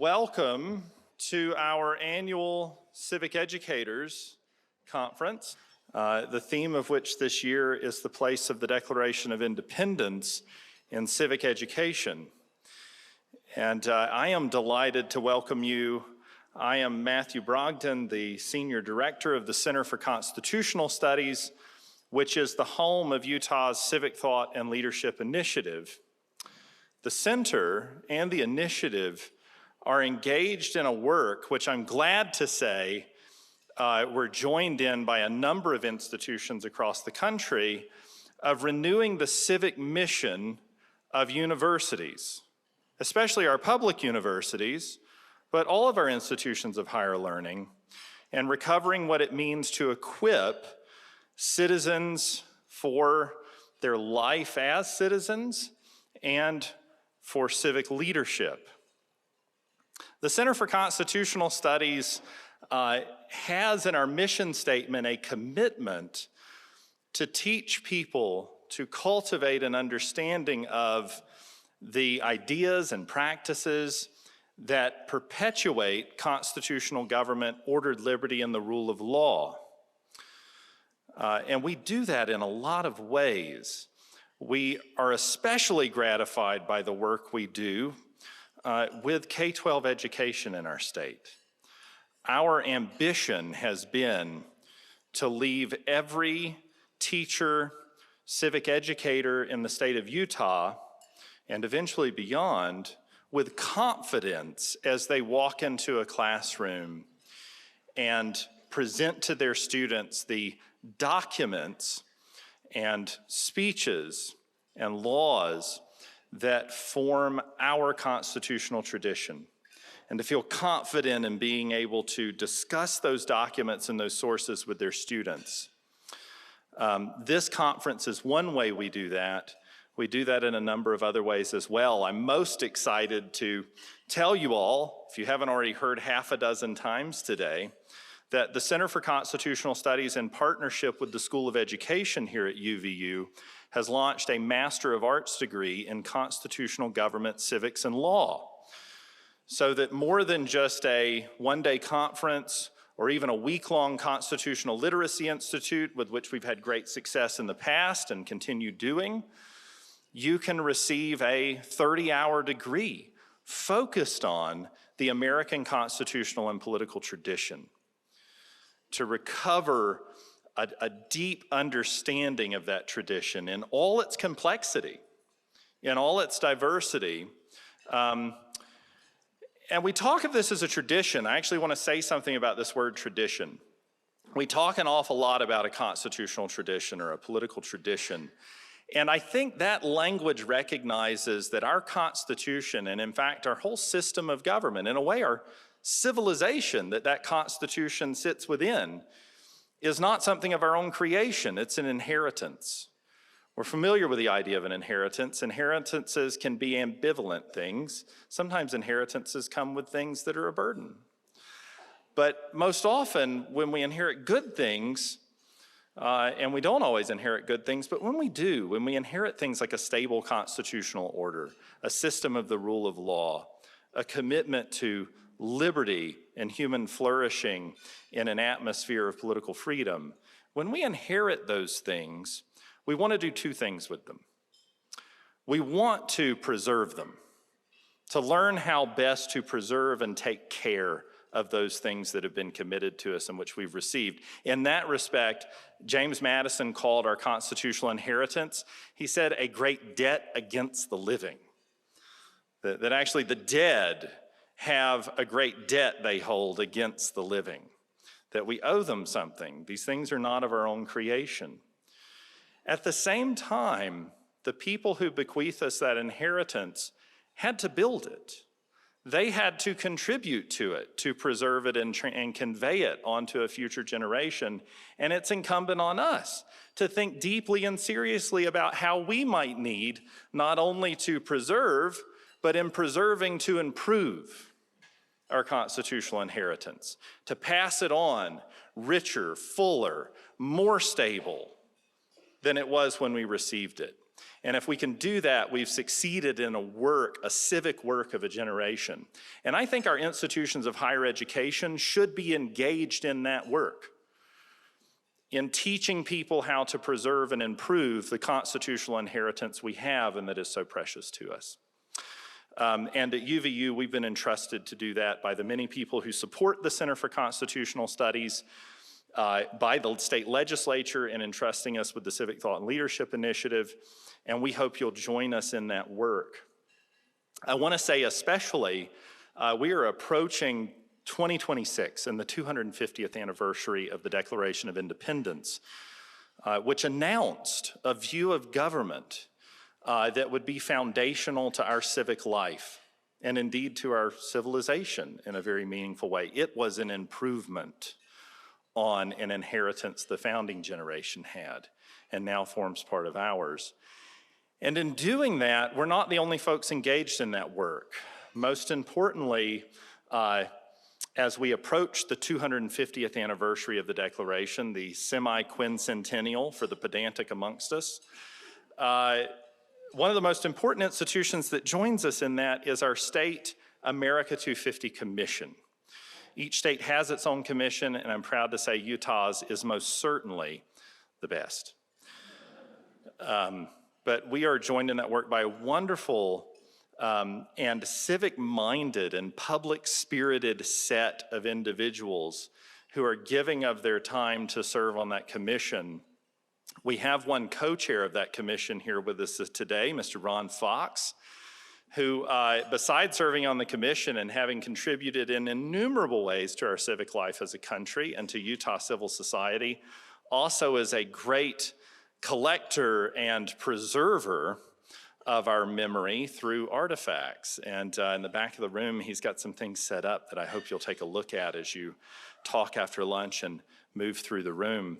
Welcome to our annual Civic Educators Conference, the theme of which this year is the place of the Declaration of Independence in civic education. And I am delighted to welcome you. I am Matthew Brogdon, the Senior Director of the Center for Constitutional Studies, which is the home of Utah's Civic Thought and Leadership Initiative. The center and the initiative are engaged in a work which I'm glad to say we're joined in by a number of institutions across the country of renewing the civic mission of universities, especially our public universities, but all of our institutions of higher learning, and recovering what it means to equip citizens for their life as citizens and for civic leadership. The Center for Constitutional Studies has in our mission statement a commitment to teach people to cultivate an understanding of the ideas and practices that perpetuate constitutional government, ordered liberty, and the rule of law. And we do that in a lot of ways. We are especially gratified by the work we do with K-12 education in our state. Our ambition has been to leave every teacher, civic educator in the state of Utah, and eventually beyond, with confidence as they walk into a classroom and present to their students the documents and speeches and laws that form our constitutional tradition, and to feel confident in being able to discuss those documents and those sources with their students. This conference is one way we do that. We do that in a number of other ways as well. I'm most excited to tell you all, if you haven't already heard half a dozen times today, that the Center for Constitutional Studies, in partnership with the School of Education here at UVU, has launched a Master of Arts degree in Constitutional Government, Civics, and Law. So that more than just a one-day conference or even a week-long Constitutional Literacy Institute, with which we've had great success in the past and continue doing, you can receive a 30-hour degree focused on the American constitutional and political tradition, to recover a deep understanding of that tradition in all its complexity, in all its diversity. And we talk of this as a tradition. I actually want to say something about this word tradition. We talk an awful lot about a constitutional tradition or a political tradition. And I think that language recognizes that our Constitution, and in fact our whole system of government, in a way our civilization that Constitution sits within, is not something of our own creation, it's an inheritance. We're familiar with the idea of an inheritance. Inheritances can be ambivalent things. Sometimes inheritances come with things that are a burden. But most often when we inherit good things, and we don't always inherit good things, but when we do, when we inherit things like a stable constitutional order, a system of the rule of law, a commitment to liberty and human flourishing in an atmosphere of political freedom, when we inherit those things, we want to do two things with them. We want to preserve them, to learn how best to preserve and take care of those things that have been committed to us and which we've received. In that respect, James Madison called our constitutional inheritance, he said, a great debt against the living. That actually the dead have a great debt they hold against the living, that we owe them something. These things are not of our own creation. At the same time, the people who bequeath us that inheritance had to build it. They had to contribute to it, to preserve it and convey it onto a future generation. And it's incumbent on us to think deeply and seriously about how we might need not only to preserve, but in preserving to improve our constitutional inheritance, to pass it on richer, fuller, more stable than it was when we received it. And if we can do that, we've succeeded in a civic work of a generation. And I think our institutions of higher education should be engaged in that work, in teaching people how to preserve and improve the constitutional inheritance we have and that is so precious to us. And at UVU, we've been entrusted to do that by the many people who support the Center for Constitutional Studies, by the state legislature in entrusting us with the Civic Thought and Leadership Initiative, and we hope you'll join us in that work. I want to say especially, we are approaching 2026 and the 250th anniversary of the Declaration of Independence, which announced a view of government that would be foundational to our civic life and indeed to our civilization in a very meaningful way. It was an improvement on an inheritance the founding generation had and now forms part of ours. And in doing that, we're not the only folks engaged in that work. Most importantly, as we approach the 250th anniversary of the Declaration, the semi-quincentennial for the pedantic amongst us, one of the most important institutions that joins us in that is our state America 250 Commission. Each state has its own commission, and I'm proud to say Utah's is most certainly the best. But we are joined in that work by a wonderful and civic-minded and public-spirited set of individuals who are giving of their time to serve on that commission. We have one co-chair of that commission here with us today, Mr. Ron Fox, who, besides serving on the commission and having contributed in innumerable ways to our civic life as a country and to Utah civil society, also is a great collector and preserver of our memory through artifacts. And in the back of the room, he's got some things set up that I hope you'll take a look at as you talk after lunch and move through the room.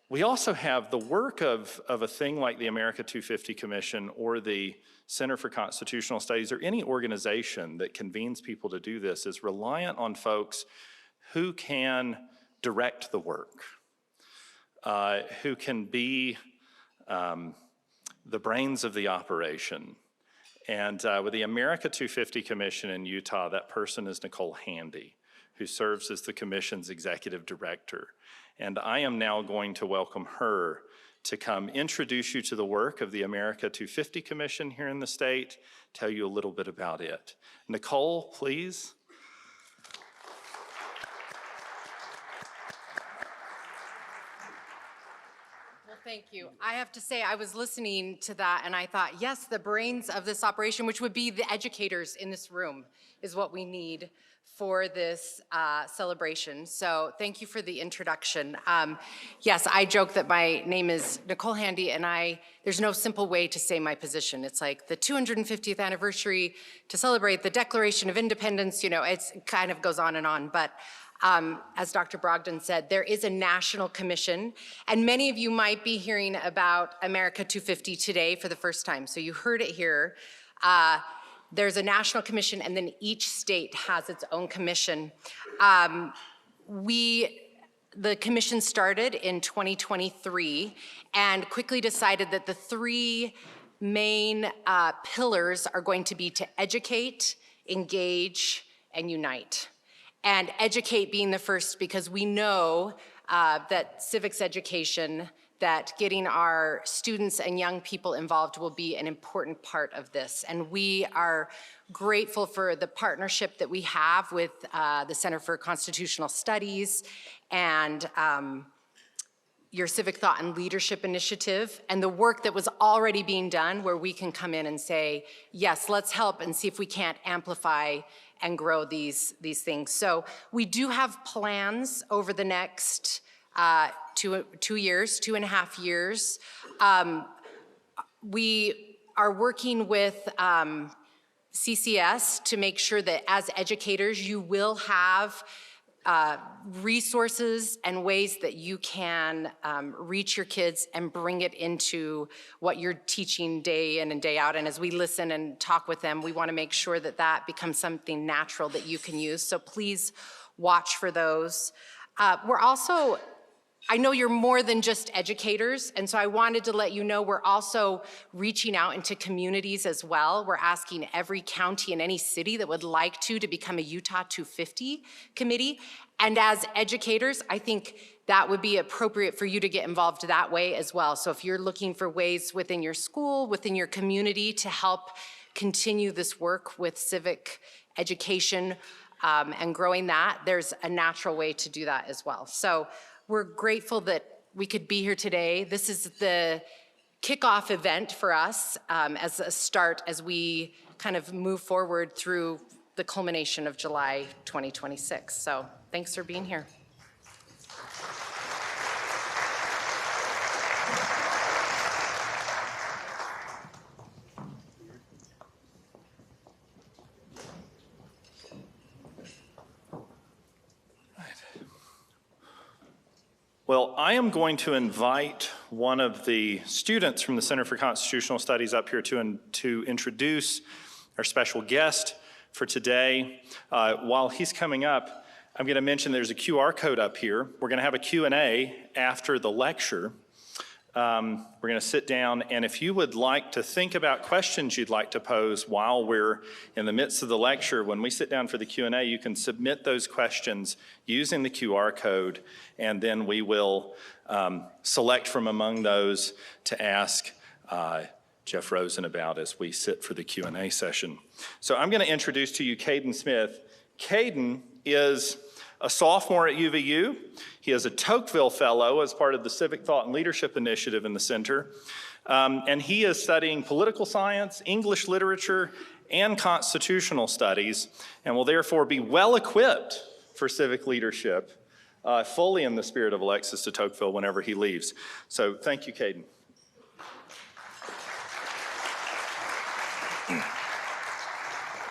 We also have the work of a thing like the America 250 Commission or the Center for Constitutional Studies or any organization that convenes people to do this is reliant on folks who can direct the work, who can be the brains of the operation. And with the America 250 Commission in Utah, that person is Nicole Handy, who serves as the commission's executive director. And I am now going to welcome her to come introduce you to the work of the America 250 Commission here in the state, tell you a little bit about it. Nicole, please. Well, thank you. I have to say, I was listening to that and I thought, yes, the brains of this operation, which would be the educators in this room, is what we need for this celebration. So thank you for the introduction. Yes, I joke that my name is Nicole Handy and there's no simple way to say my position. It's like the 250th anniversary to celebrate the Declaration of Independence, you know, it kind of goes on and on. But as Dr. Brogdon said, there is a national commission, and many of you might be hearing about America 250 today for the first time. So you heard it here. There's a national commission, and then each state has its own commission. The commission started in 2023 and quickly decided that the three main pillars are going to be to educate, engage, and unite. And educate being the first, because we know that civics education, that getting our students and young people involved will be an important part of this. And we are grateful for the partnership that we have with the Center for Constitutional Studies and your Civic Thought and Leadership Initiative, and the work that was already being done where we can come in and say, yes, let's help and see if we can't amplify and grow these things. So we do have plans over the next 2 years, 2.5 years. We are working with CCS to make sure that as educators, you will have resources and ways that you can reach your kids and bring it into what you're teaching day in and day out. And as we listen and talk with them, we want to make sure that that becomes something natural that you can use. So please watch for those. We're also I know you're more than just educators, and so I wanted to let you know we're also reaching out into communities as well. We're asking every county and any city that would like to become a Utah 250 committee. And as educators, I think that would be appropriate for you to get involved that way as well. So if you're looking for ways within your school, within your community to help continue this work with civic education and growing that, there's a natural way to do that as well. So we're grateful that we could be here today. This is the kickoff event for us as a start as we kind of move forward through the culmination of July 2026. So thanks for being here. Well, I am going to invite one of the students from the Center for Constitutional Studies up here to introduce our special guest for today. While he's coming up, I'm going to mention there's a QR code up here. We're going to have a Q&A after the lecture. We're going to sit down, and if you would like to think about questions you'd like to pose while we're in the midst of the lecture, when we sit down for the Q&A, you can submit those questions using the QR code, and then we will select from among those to ask Jeff Rosen about as we sit for the Q&A session. So I'm going to introduce to you Caden Smith. Caden is a sophomore at UVU. He is a Tocqueville Fellow as part of the Civic Thought and Leadership Initiative in the center. And he is studying political science, English literature, and constitutional studies, and will therefore be well equipped for civic leadership, fully in the spirit of Alexis de Tocqueville whenever he leaves. So thank you, Caden.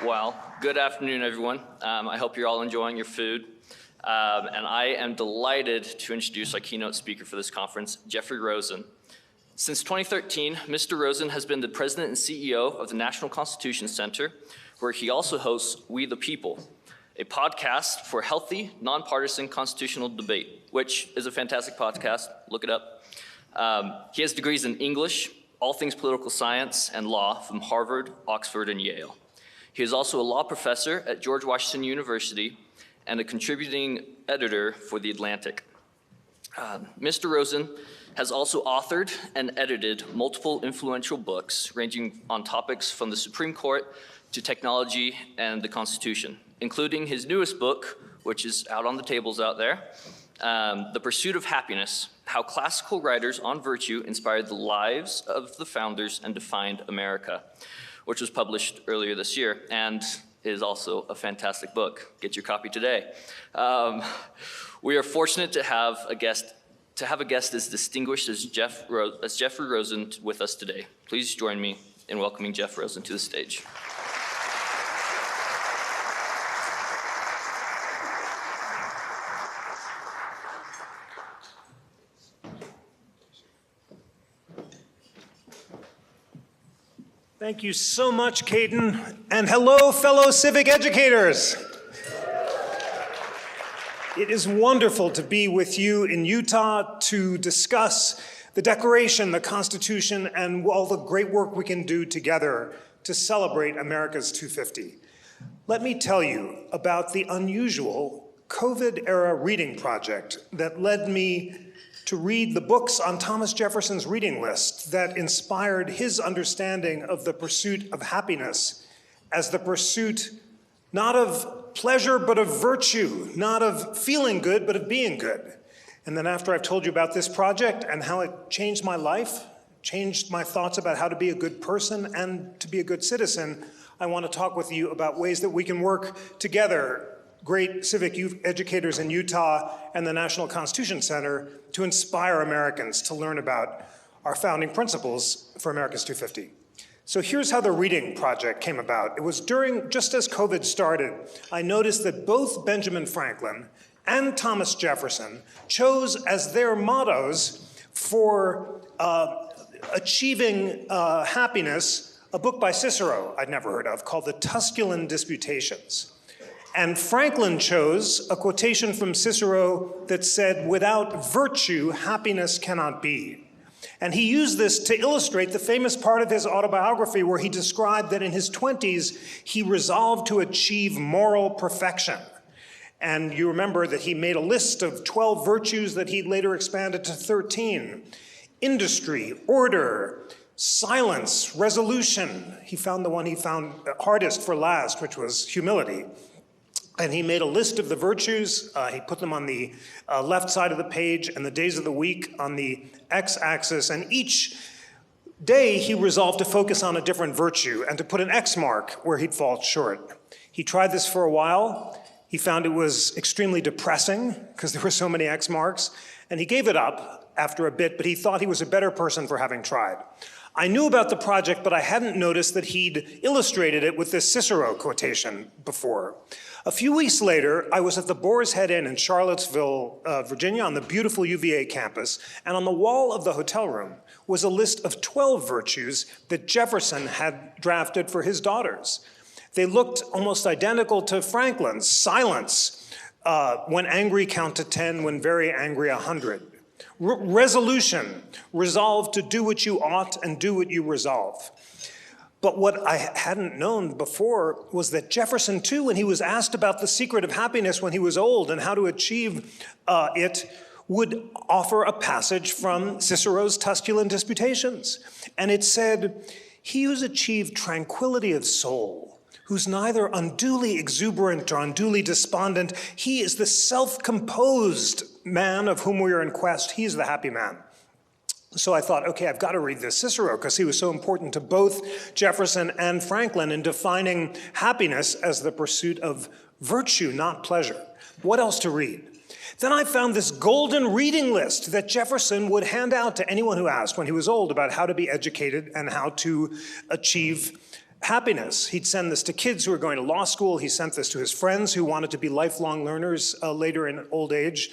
Well, good afternoon, everyone. I hope you're all enjoying your food. And I am delighted to introduce our keynote speaker for this conference, Jeffrey Rosen. Since 2013, Mr. Rosen has been the president and CEO of the National Constitution Center, where he also hosts We the People, a podcast for healthy, nonpartisan constitutional debate, which is a fantastic podcast. Look it up. He has degrees in English, all things political science, and law from Harvard, Oxford, and Yale. He is also a law professor at George Washington University and a contributing editor for The Atlantic. Mr. Rosen has also authored and edited multiple influential books ranging on topics from the Supreme Court to technology and the Constitution, including his newest book, which is out on the tables out there, The Pursuit of Happiness: How Classical Writers on Virtue Inspired the Lives of the Founders and Defined America, which was published earlier this year, and is also a fantastic book. Get your copy today. We are fortunate to have a guest as distinguished as Jeffrey Rosen with us today. Please join me in welcoming Jeff Rosen to the stage. Thank you so much, Caden, and hello, fellow civic educators. It is wonderful to be with you in Utah to discuss the Declaration, the Constitution, and all the great work we can do together to celebrate America's 250. Let me tell you about the unusual COVID-era reading project that led me to read the books on Thomas Jefferson's reading list that inspired his understanding of the pursuit of happiness as the pursuit not of pleasure, but of virtue, not of feeling good, but of being good. And then after I've told you about this project and how it changed my life, changed my thoughts about how to be a good person and to be a good citizen, I want to talk with you about ways that we can work together, great civic educators in Utah and the National Constitution Center, to inspire Americans to learn about our founding principles for America's 250. So here's how the reading project came about. It was just as COVID started, I noticed that both Benjamin Franklin and Thomas Jefferson chose as their mottos for achieving happiness a book by Cicero I'd never heard of called the Tusculan Disputations. And Franklin chose a quotation from Cicero that said, "Without virtue, happiness cannot be." And he used this to illustrate the famous part of his autobiography where he described that in his 20s, he resolved to achieve moral perfection. And you remember that he made a list of 12 virtues that he later expanded to 13. Industry, order, silence, resolution. He found the one he found hardest for last, which was humility. And he made a list of the virtues. He put them on the left side of the page and the days of the week on the x-axis. And each day he resolved to focus on a different virtue and to put an X mark where he'd fall short. He tried this for a while. He found it was extremely depressing because there were so many X marks. And he gave it up after a bit, but he thought he was a better person for having tried. I knew about the project, but I hadn't noticed that he'd illustrated it with this Cicero quotation before. A few weeks later, I was at the Boar's Head Inn in Charlottesville, Virginia, on the beautiful UVA campus, and on the wall of the hotel room was a list of 12 virtues that Jefferson had drafted for his daughters. They looked almost identical to Franklin's: silence, when angry, count to 10, when very angry, 100. Resolution, resolve to do what you ought and do what you resolve. But what I hadn't known before was that Jefferson, too, when he was asked about the secret of happiness when he was old and how to achieve it, would offer a passage from Cicero's Tusculan Disputations. And it said, "He who's achieved tranquility of soul, who's neither unduly exuberant or unduly despondent, he is the self-composed man of whom we are in quest. He is the happy man." So I thought, okay, I've got to read this Cicero because he was so important to both Jefferson and Franklin in defining happiness as the pursuit of virtue, not pleasure. What else to read? Then I found this golden reading list that Jefferson would hand out to anyone who asked when he was old about how to be educated and how to achieve happiness. He'd send this to kids who were going to law school. He sent this to his friends who wanted to be lifelong learners later in old age.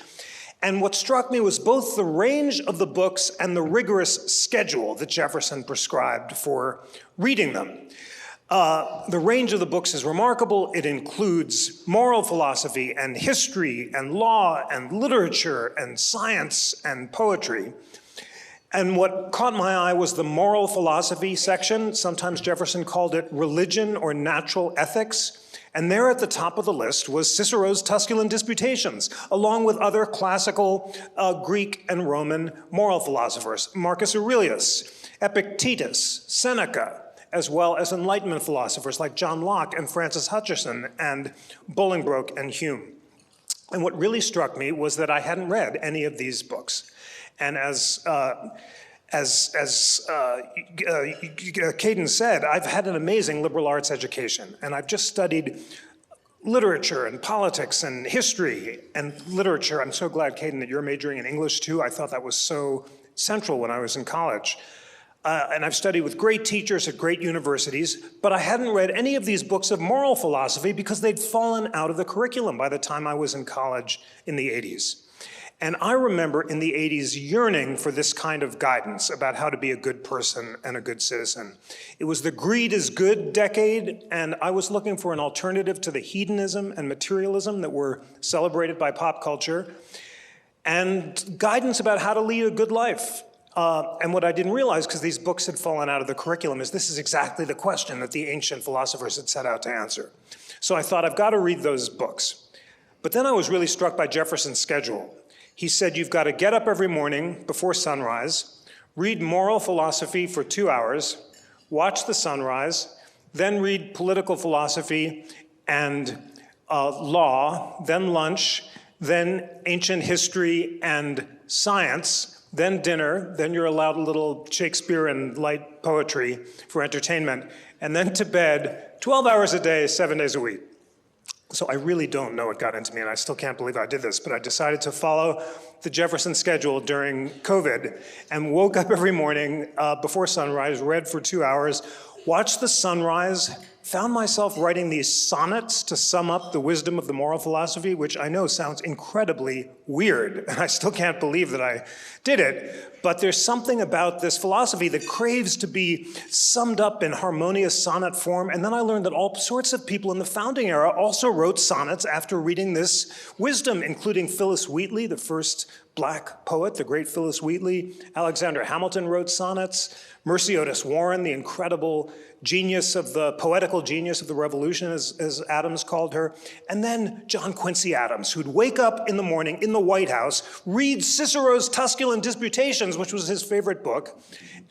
And what struck me was both the range of the books and the rigorous schedule that Jefferson prescribed for reading them. The range of the books is remarkable. It includes moral philosophy and history and law and literature and science and poetry. And what caught my eye was the moral philosophy section. Sometimes Jefferson called it religion or natural ethics. And there at the top of the list was Cicero's Tusculan Disputations, along with other classical Greek and Roman moral philosophers, Marcus Aurelius, Epictetus, Seneca, as well as Enlightenment philosophers like John Locke and Francis Hutcheson and Bolingbroke and Hume. And what really struck me was that I hadn't read any of these books. And as Caden said, I've had an amazing liberal arts education, and I've just studied literature and politics and history and literature. I'm so glad, Caden, that you're majoring in English too. I thought that was so central when I was in college. And I've studied with great teachers at great universities, but I hadn't read any of these books of moral philosophy because they'd fallen out of the curriculum by the time I was in college in the 80s. And I remember in the 80s yearning for this kind of guidance about how to be a good person and a good citizen. It was the greed is good decade, and I was looking for an alternative to the hedonism and materialism that were celebrated by pop culture, and guidance about how to lead a good life. And what I didn't realize, because these books had fallen out of the curriculum, is this is exactly the question that the ancient philosophers had set out to answer. So I thought, I've got to read those books. But then I was really struck by Jefferson's schedule. He said, you've got to get up every morning before sunrise, read moral philosophy for 2 hours, watch the sunrise, then read political philosophy and law, then lunch, then ancient history and science, then dinner, then you're allowed a little Shakespeare and light poetry for entertainment, and then to bed, 12 hours a day, 7 days a week. So I really don't know what got into me, and I still can't believe I did this, but I decided to follow the Jefferson schedule during COVID and woke up every morning before sunrise, read for 2 hours, watched the sunrise, found myself writing these sonnets to sum up the wisdom of the moral philosophy, which I know sounds incredibly weird, and I still can't believe that I did it. But there's something about this philosophy that craves to be summed up in harmonious sonnet form. And then I learned that all sorts of people in the founding era also wrote sonnets after reading this wisdom, including Phyllis Wheatley, the first Black poet, the great Phyllis Wheatley. Alexander Hamilton wrote sonnets. Mercy Otis Warren, the incredible genius of the poetical genius of the Revolution, as Adams called her. And then John Quincy Adams, who'd wake up in the morning in the White House, read Cicero's Tusculan Disputations, which was his favorite book,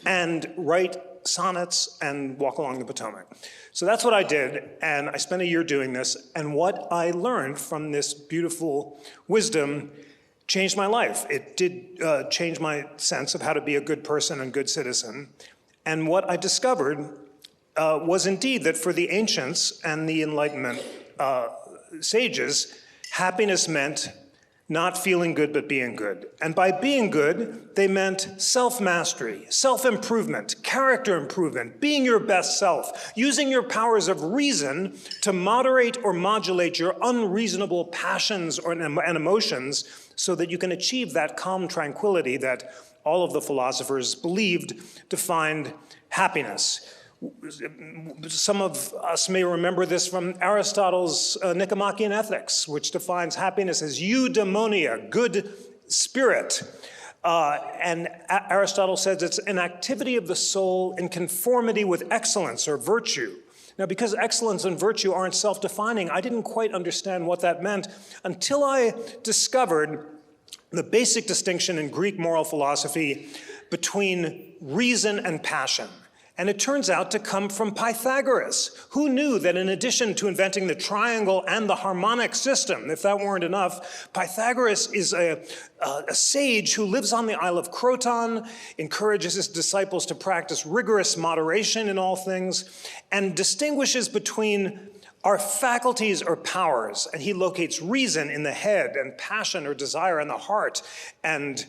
and write sonnets and walk along the Potomac. So that's what I did, and I spent a year doing this. And what I learned from this beautiful wisdom changed my life. It did change my sense of how to be a good person and good citizen. And what I discovered was indeed that for the ancients and the Enlightenment sages, happiness meant not feeling good but being good. And by being good, they meant self-mastery, self-improvement, character improvement, being your best self, using your powers of reason to moderate or modulate your unreasonable passions and emotions so that you can achieve that calm tranquility that all of the philosophers believed defined happiness. Some of us may remember this from Aristotle's Nicomachean Ethics, which defines happiness as eudaimonia, good spirit. And Aristotle says it's an activity of the soul in conformity with excellence or virtue. Now, because excellence and virtue aren't self-defining, I didn't quite understand what that meant until I discovered the basic distinction in Greek moral philosophy between reason and passion. And it turns out to come from Pythagoras, who knew that in addition to inventing the triangle and the harmonic system, if that weren't enough, Pythagoras is a sage who lives on the Isle of Croton, encourages his disciples to practice rigorous moderation in all things, and distinguishes between our faculties or powers. And he locates reason in the head and passion or desire in the heart, and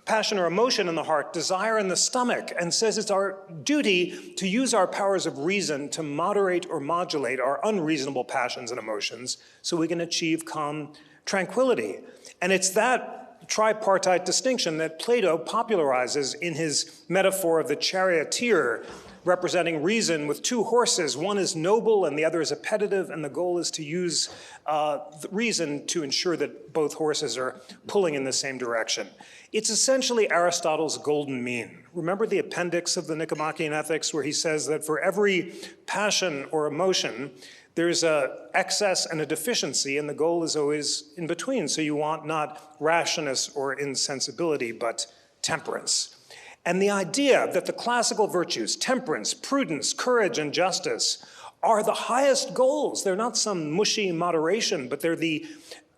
passion or emotion in the heart, desire in the stomach, and says it's our duty to use our powers of reason to moderate or modulate our unreasonable passions and emotions so we can achieve calm tranquility. And it's that tripartite distinction that Plato popularizes in his metaphor of the charioteer, representing reason with two horses. One is noble and the other is appetitive, and the goal is to use the reason to ensure that both horses are pulling in the same direction. It's essentially Aristotle's golden mean. Remember the appendix of the Nicomachean Ethics where he says that for every passion or emotion, there's an excess and a deficiency, and the goal is always in between. So you want not rashness or insensibility, but temperance. And the idea that the classical virtues, temperance, prudence, courage, and justice, are the highest goals. They're not some mushy moderation, but they're the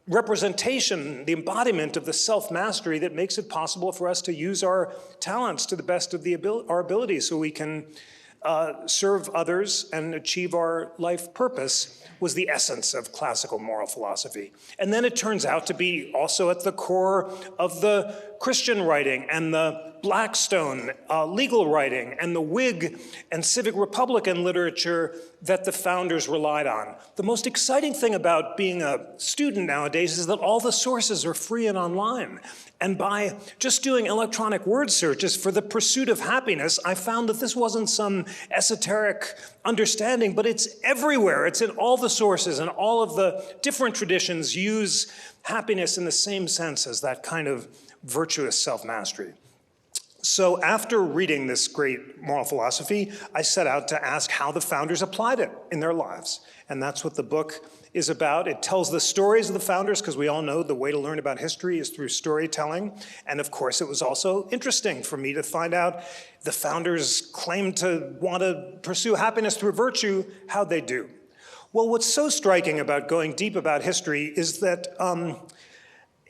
representation, the embodiment of the self-mastery that makes it possible for us to use our talents to the best of our abilities so we can serve others and achieve our life purpose, was the essence of classical moral philosophy. And then it turns out to be also at the core of the Christian writing and the Blackstone legal writing and the Whig and Civic Republican literature that the founders relied on. The most exciting thing about being a student nowadays is that all the sources are free and online. And by just doing electronic word searches for the pursuit of happiness, I found that this wasn't some esoteric understanding, but it's everywhere. It's in all the sources, and all of the different traditions use happiness in the same sense as that kind of virtuous self-mastery. So after reading this great moral philosophy, I set out to ask how the founders applied it in their lives. And that's what the book is about. It tells the stories of the founders, because we all know the way to learn about history is through storytelling. And of course, it was also interesting for me to find out the founders claimed to want to pursue happiness through virtue. How'd they do? Well, what's so striking about going deep about history is that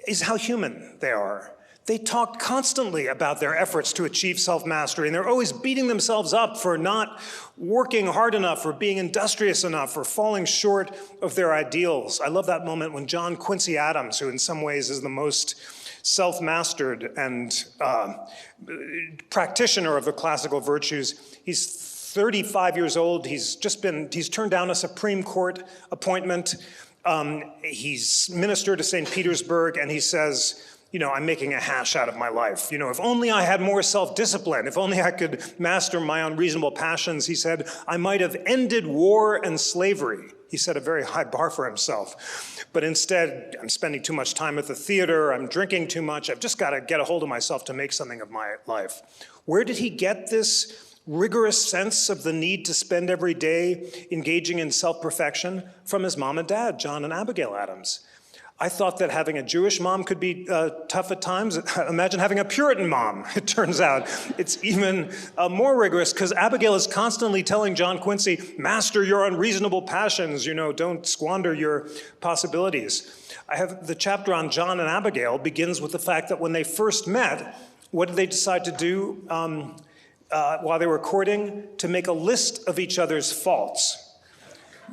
is how human they are. They talked constantly about their efforts to achieve self-mastery, and they're always beating themselves up for not working hard enough, or being industrious enough, or falling short of their ideals. I love that moment when John Quincy Adams, who in some ways is the most self-mastered and practitioner of the classical virtues, he's 35 years old, he's turned down a Supreme Court appointment, he's minister to St. Petersburg, and he says, I'm making a hash out of my life. If only I had more self-discipline, if only I could master my unreasonable passions, he said, I might have ended war and slavery. He set a very high bar for himself. But instead, I'm spending too much time at the theater, I'm drinking too much, I've just got to get a hold of myself to make something of my life. Where did he get this rigorous sense of the need to spend every day engaging in self-perfection? From his mom and dad, John and Abigail Adams. I thought that having a Jewish mom could be tough at times. Imagine having a Puritan mom. It turns out it's even more rigorous because Abigail is constantly telling John Quincy, master your unreasonable passions, don't squander your possibilities. I have the chapter on John and Abigail begins with the fact that when they first met, what did they decide to do while they were courting? To make a list of each other's faults.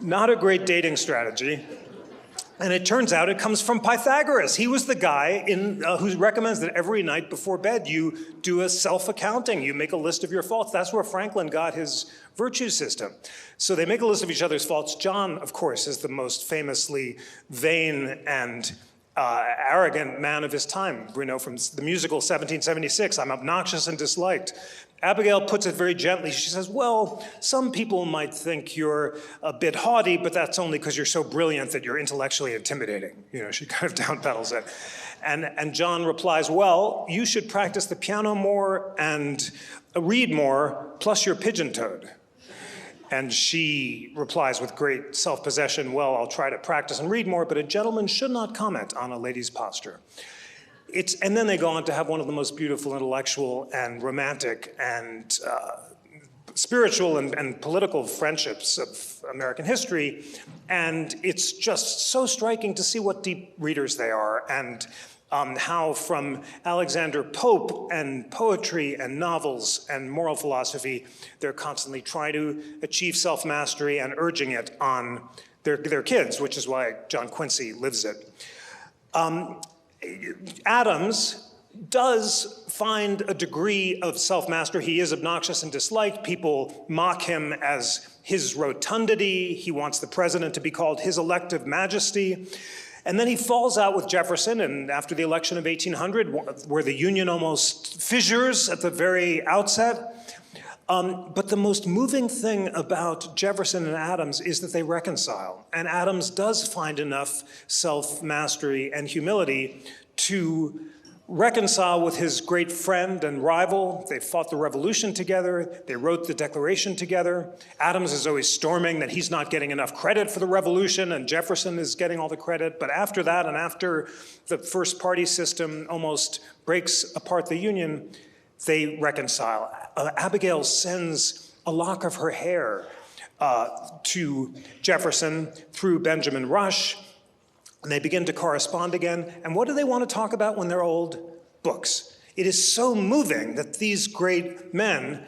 Not a great dating strategy. And it turns out it comes from Pythagoras. He was the guy who recommends that every night before bed you do a self-accounting. You make a list of your faults. That's where Franklin got his virtue system. So they make a list of each other's faults. John, of course, is the most famously vain and arrogant man of his time. We know from the musical 1776, I'm obnoxious and disliked. Abigail puts it very gently. She says, well, some people might think you're a bit haughty, but that's only because you're so brilliant that you're intellectually intimidating. She kind of downpedals it. And John replies, well, you should practice the piano more and read more, plus you're pigeon-toed. And she replies with great self-possession, well, I'll try to practice and read more, but a gentleman should not comment on a lady's posture. And then they go on to have one of the most beautiful intellectual and romantic and spiritual and political friendships of American history. And it's just so striking to see what deep readers they are and how from Alexander Pope and poetry and novels and moral philosophy, they're constantly trying to achieve self-mastery and urging it on their kids, which is why John Quincy lives it. Adams does find a degree of self-mastery. He is obnoxious and disliked. People mock him as his rotundity. He wants the president to be called his elective majesty. And then he falls out with Jefferson, and after the election of 1800, where the Union almost fissures at the very outset. But the most moving thing about Jefferson and Adams is that they reconcile. And Adams does find enough self-mastery and humility to reconcile with his great friend and rival. They fought the Revolution together. They wrote the Declaration together. Adams is always storming that he's not getting enough credit for the Revolution, and Jefferson is getting all the credit. But after that, and after the first party system almost breaks apart the Union, they reconcile. Abigail sends a lock of her hair to Jefferson through Benjamin Rush, and they begin to correspond again. And what do they want to talk about when they're old? Books. It is so moving that these great men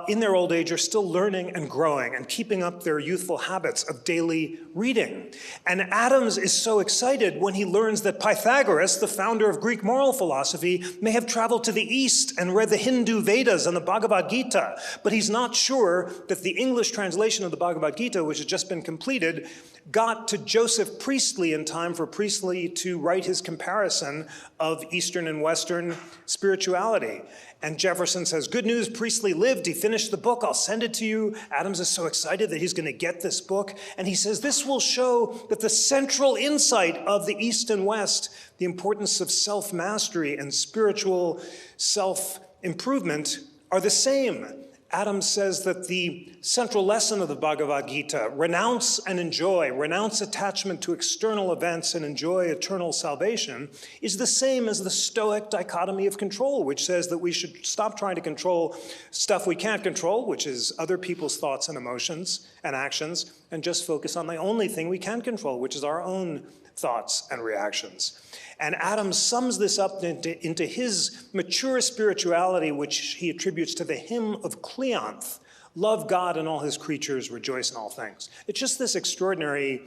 in their old age are still learning and growing and keeping up their youthful habits of daily reading. And Adams is so excited when he learns that Pythagoras, the founder of Greek moral philosophy, may have traveled to the East and read the Hindu Vedas and the Bhagavad Gita, but he's not sure that the English translation of the Bhagavad Gita, which has just been completed, got to Joseph Priestley in time for Priestley to write his comparison of Eastern and Western spirituality. And Jefferson says, good news, Priestley lived, he finished the book, I'll send it to you. Adams is so excited that he's going to get this book. And he says, this will show that the central insight of the East and West, the importance of self-mastery and spiritual self-improvement, are the same. Adams says that the central lesson of the Bhagavad Gita, renounce and enjoy, renounce attachment to external events and enjoy eternal salvation, is the same as the Stoic dichotomy of control, which says that we should stop trying to control stuff we can't control, which is other people's thoughts and emotions and actions, and just focus on the only thing we can control, which is our own thoughts and reactions. And Adams sums this up into his mature spirituality, which he attributes to the hymn of Cleanth, love God and all his creatures, rejoice in all things. It's just this extraordinary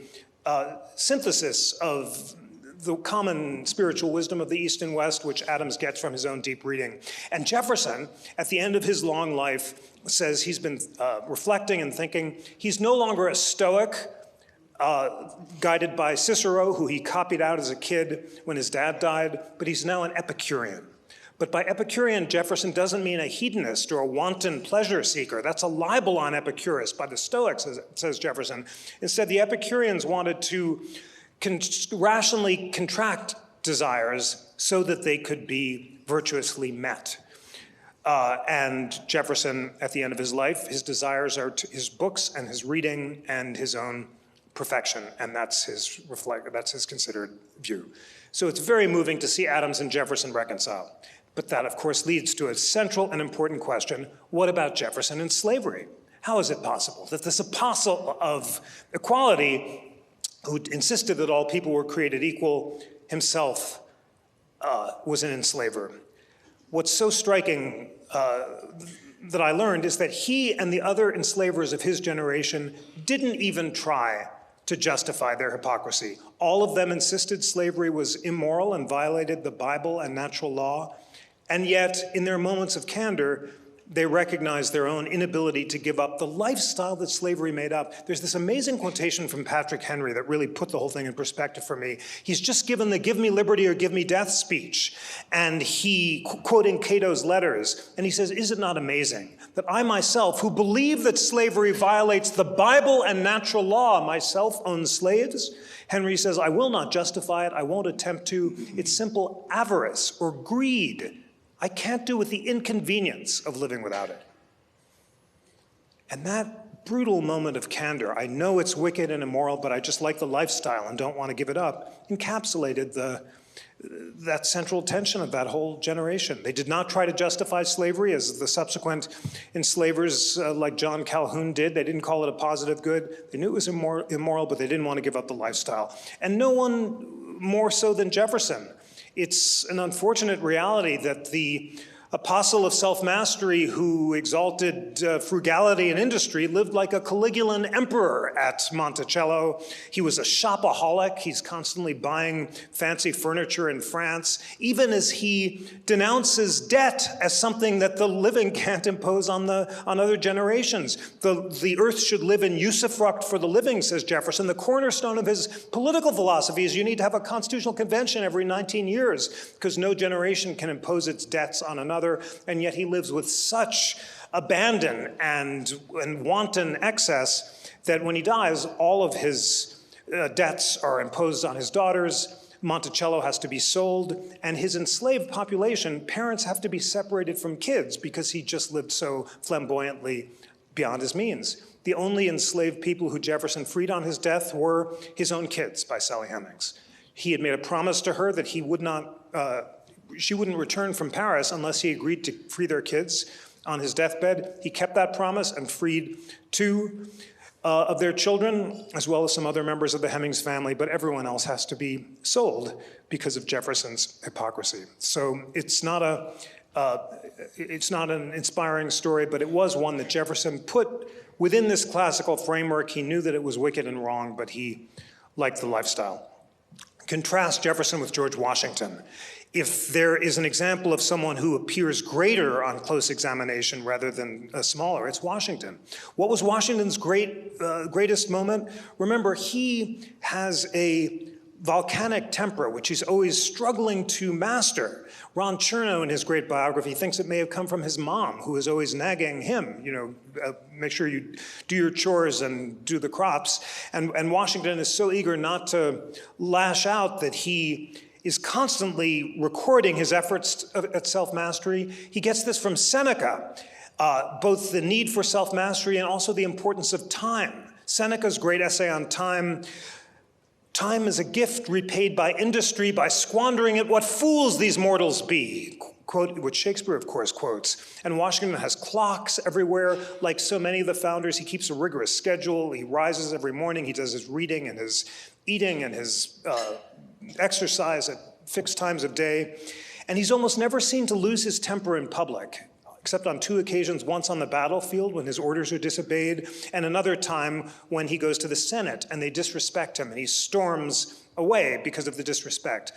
synthesis of the common spiritual wisdom of the East and West, which Adams gets from his own deep reading. And Jefferson, at the end of his long life, says he's been reflecting and thinking. He's no longer a Stoic, guided by Cicero, who he copied out as a kid when his dad died, but he's now an Epicurean. But by Epicurean, Jefferson doesn't mean a hedonist or a wanton pleasure seeker. That's a libel on Epicurus by the Stoics, says Jefferson. Instead, the Epicureans wanted to rationally contract desires so that they could be virtuously met. And Jefferson, at the end of his life, his desires are his books and his reading and his own perfection, and that's his considered view. So it's very moving to see Adams and Jefferson reconcile. But that, of course, leads to a central and important question: what about Jefferson and slavery? How is it possible that this apostle of equality, who insisted that all people were created equal, himself was an enslaver? What's so striking that I learned is that he and the other enslavers of his generation didn't even try to justify their hypocrisy. All of them insisted slavery was immoral and violated the Bible and natural law, and yet in their moments of candor, they recognized their own inability to give up the lifestyle that slavery made up. There's this amazing quotation from Patrick Henry that really put the whole thing in perspective for me. He's just given the "give me liberty or give me death" speech, and he, quoting Cato's letters, and he says, "Is it not amazing that I myself, who believe that slavery violates the Bible and natural law, myself own slaves?" Henry says, "I will not justify it, I won't attempt to. It's simple avarice or greed. I can't do with the inconvenience of living without it." And that brutal moment of candor, I know it's wicked and immoral, but I just like the lifestyle and don't want to give it up, encapsulated that central tension of that whole generation. They did not try to justify slavery as the subsequent enslavers like John Calhoun did. They didn't call it a positive good. They knew it was immoral, but they didn't want to give up the lifestyle. And no one more so than Jefferson. It's an unfortunate reality that the apostle of self-mastery who exalted frugality and industry lived like a Caligulan emperor at Monticello. He was a shopaholic. He's constantly buying fancy furniture in France, even as he denounces debt as something that the living can't impose on other generations. The earth should live in usufruct for the living, says Jefferson. The cornerstone of his political philosophy is you need to have a constitutional convention every 19 years because no generation can impose its debts on another. And yet he lives with such abandon and wanton excess that when he dies, all of his debts are imposed on his daughters. Monticello has to be sold, and his enslaved population, parents have to be separated from kids because he just lived so flamboyantly beyond his means. The only enslaved people who Jefferson freed on his death were his own kids by Sally Hemings. He had made a promise to her that he would not she wouldn't return from Paris unless he agreed to free their kids on his deathbed. He kept that promise and freed 2 of their children, as well as some other members of the Hemings family, but everyone else has to be sold because of Jefferson's hypocrisy. So it's not an inspiring story, but it was one that Jefferson put within this classical framework. He knew that it was wicked and wrong, but he liked the lifestyle. Contrast Jefferson with George Washington. If there is an example of someone who appears greater on close examination rather than smaller, it's Washington. What was Washington's greatest moment? Remember, he has a volcanic temper, which he's always struggling to master. Ron Chernow, in his great biography, thinks it may have come from his mom, who is always nagging him, make sure you do your chores and do the crops. And Washington is so eager not to lash out that he is constantly recording his efforts at self-mastery. He gets this from Seneca, both the need for self-mastery and also the importance of time. Seneca's great essay on time, "Time is a gift repaid by industry, by squandering it, what fools these mortals be," quote, which Shakespeare, of course, quotes. And Washington has clocks everywhere. Like so many of the founders, he keeps a rigorous schedule. He rises every morning. He does his reading and his eating and his exercise at fixed times of day. And he's almost never seen to lose his temper in public, except on 2 occasions, once on the battlefield when his orders are disobeyed, and another time when he goes to the Senate and they disrespect him and he storms away because of the disrespect.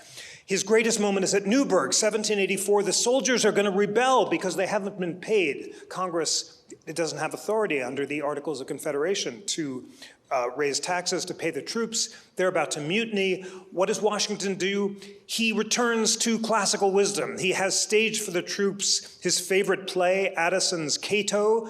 His greatest moment is at Newburgh, 1784. The soldiers are going to rebel because they haven't been paid. Congress, it doesn't have authority under the Articles of Confederation to raise taxes to pay the troops. They're about to mutiny. What does Washington do? He returns to classical wisdom. He has staged for the troops his favorite play, Addison's Cato,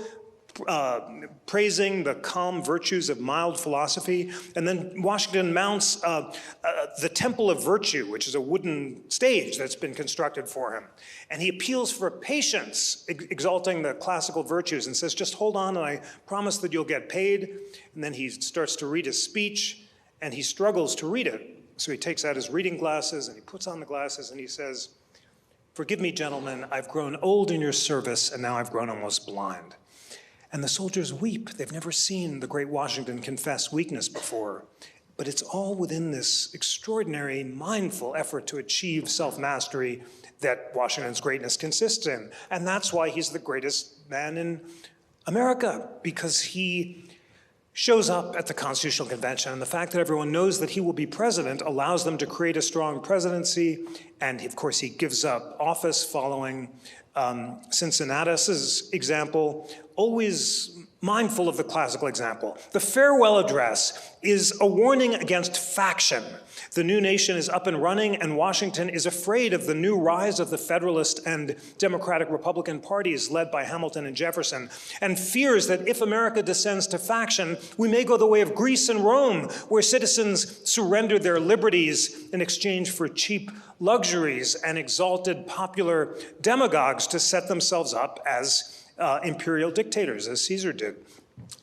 praising the calm virtues of mild philosophy. And then Washington mounts the Temple of Virtue, which is a wooden stage that's been constructed for him. And he appeals for patience, exalting the classical virtues, and says, just hold on, and I promise that you'll get paid. And then he starts to read his speech, and he struggles to read it. So he takes out his reading glasses, and he puts on the glasses, and he says, forgive me, gentlemen, I've grown old in your service, and now I've grown almost blind. And the soldiers weep. They've never seen the great Washington confess weakness before. But it's all within this extraordinary, mindful effort to achieve self-mastery that Washington's greatness consists in. And that's why he's the greatest man in America, because he shows up at the Constitutional Convention, and the fact that everyone knows that he will be president allows them to create a strong presidency, and of course he gives up office following Cincinnatus's example, always mindful of the classical example. The farewell address is a warning against faction. The new nation is up and running, and Washington is afraid of the new rise of the Federalist and Democratic Republican parties led by Hamilton and Jefferson, and fears that if America descends to faction, we may go the way of Greece and Rome, where citizens surrender their liberties in exchange for cheap luxuries and exalted popular demagogues to set themselves up as imperial dictators, as Caesar did.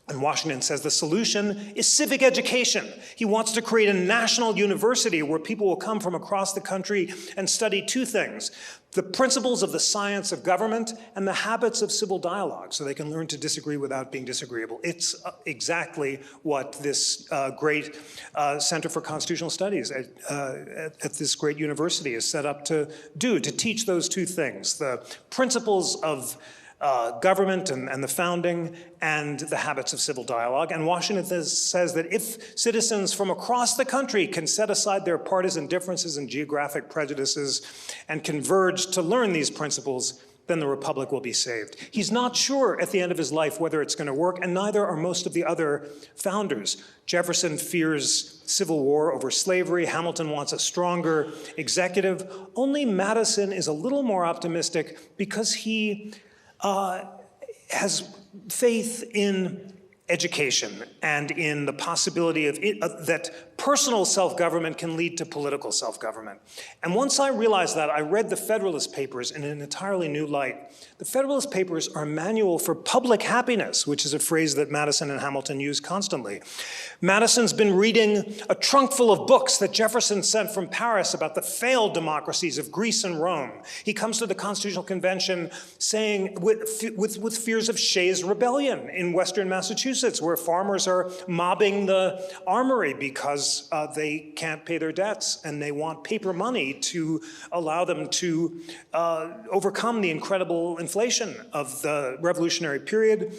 And Washington says the solution is civic education. He wants to create a national university where people will come from across the country and study two things: the principles of the science of government and the habits of civil dialogue, so they can learn to disagree without being disagreeable. It's exactly what this great Center for Constitutional Studies at this great university is set up to do, to teach those two things: the principles of government and the founding, and the habits of civil dialogue. And Washington says that if citizens from across the country can set aside their partisan differences and geographic prejudices and converge to learn these principles, then the republic will be saved. He's not sure at the end of his life whether it's going to work, and neither are most of the other founders. Jefferson fears civil war over slavery. Hamilton wants a stronger executive. Only Madison is a little more optimistic because he has faith in education and in the possibility of that personal self-government can lead to political self-government. And once I realized that, I read the Federalist Papers in an entirely new light. The Federalist Papers are a manual for public happiness, which is a phrase that Madison and Hamilton use constantly. Madison's been reading a trunk full of books that Jefferson sent from Paris about the failed democracies of Greece and Rome. He comes to the Constitutional Convention saying, with fears of Shays' Rebellion in Western Massachusetts, where farmers are mobbing the armory because they can't pay their debts, and they want paper money to allow them to overcome the incredible inflation of the Revolutionary period.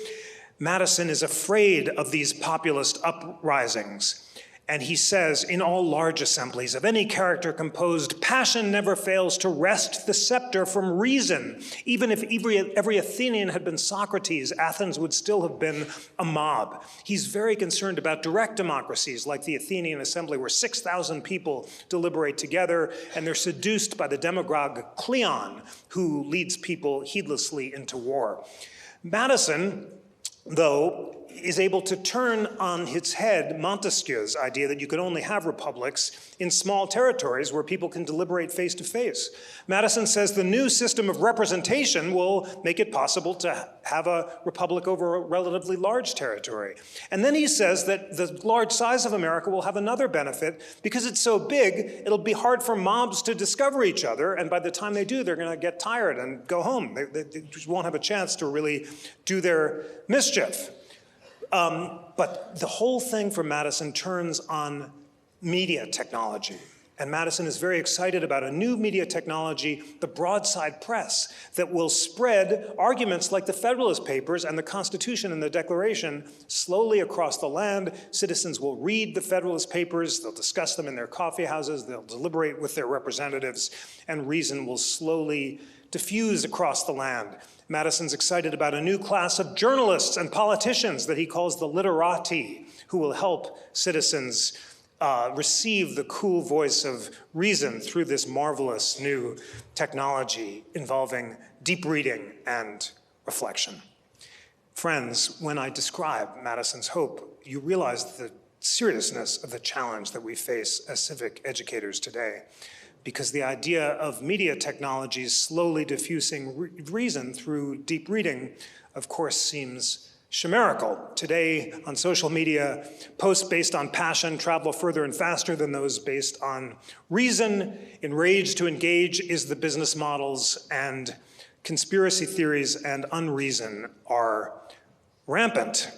Madison is afraid of these populist uprisings. And he says, in all large assemblies of any character composed, passion never fails to wrest the scepter from reason. Even if every Athenian had been Socrates, Athens would still have been a mob. He's very concerned about direct democracies like the Athenian assembly, where 6,000 people deliberate together, and they're seduced by the demagogue Cleon, who leads people heedlessly into war. Madison, though, is able to turn on its head Montesquieu's idea that you can only have republics in small territories where people can deliberate face to face. Madison says the new system of representation will make it possible to have a republic over a relatively large territory. And then he says that the large size of America will have another benefit. Because it's so big, it'll be hard for mobs to discover each other, and by the time they do, they're going to get tired and go home. They just won't have a chance to really do their mischief. But the whole thing for Madison turns on media technology. And Madison is very excited about a new media technology, the broadside press, that will spread arguments like the Federalist Papers and the Constitution and the Declaration slowly across the land. Citizens will read the Federalist Papers, they'll discuss them in their coffee houses, they'll deliberate with their representatives, and reason will slowly diffuse across the land. Madison's excited about a new class of journalists and politicians that he calls the literati, who will help citizens receive the cool voice of reason through this marvelous new technology involving deep reading and reflection. Friends, when I describe Madison's hope, you realize the seriousness of the challenge that we face as civic educators today, because the idea of media technologies slowly diffusing reason through deep reading, of course, seems chimerical. Today, on social media, posts based on passion travel further and faster than those based on reason. Enraged to engage is the business models, and conspiracy theories and unreason are rampant.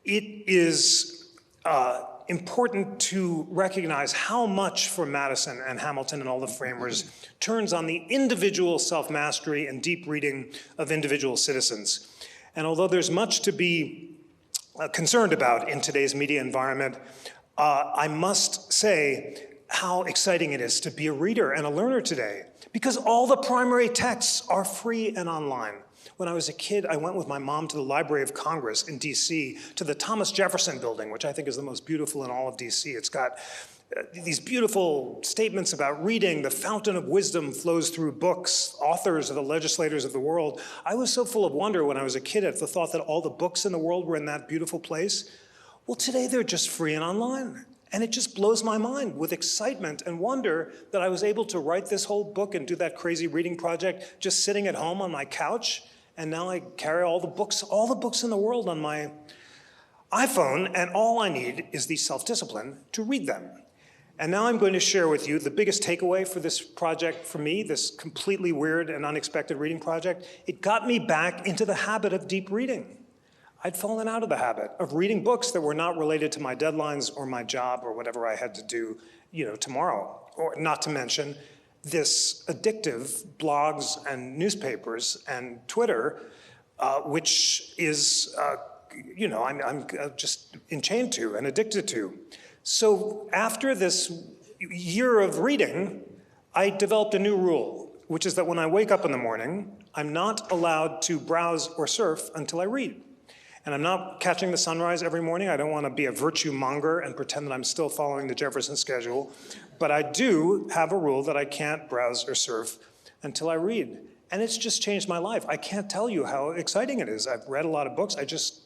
It is important to recognize how much for Madison and Hamilton and all the framers turns on the individual self-mastery and deep reading of individual citizens. And although there's much to be concerned about in today's media environment, I must say how exciting it is to be a reader and a learner today, because all the primary texts are free and online. When I was a kid, I went with my mom to the Library of Congress in DC, to the Thomas Jefferson Building, which I think is the most beautiful in all of DC. It's got these beautiful statements about reading. The fountain of wisdom flows through books. Authors are the legislators of the world. I was so full of wonder when I was a kid at the thought that all the books in the world were in that beautiful place. Well, today they're just free and online. And it just blows my mind with excitement and wonder that I was able to write this whole book and do that crazy reading project just sitting at home on my couch. And now I carry all the books in the world on my iPhone, and all I need is the self-discipline to read them. And now I'm going to share with you the biggest takeaway for this project for me, this completely weird and unexpected reading project. It got me back into the habit of deep reading. I'd fallen out of the habit of reading books that were not related to my deadlines or my job or whatever I had to do, tomorrow, or not to mention this addictive blogs and newspapers and Twitter, which is, I'm just enchained to and addicted to. So after this year of reading, I developed a new rule, which is that when I wake up in the morning, I'm not allowed to browse or surf until I read. And I'm not catching the sunrise every morning. I don't want to be a virtue monger and pretend that I'm still following the Jefferson schedule. But I do have a rule that I can't browse or surf until I read. And it's just changed my life. I can't tell you how exciting it is. I've read a lot of books. I just,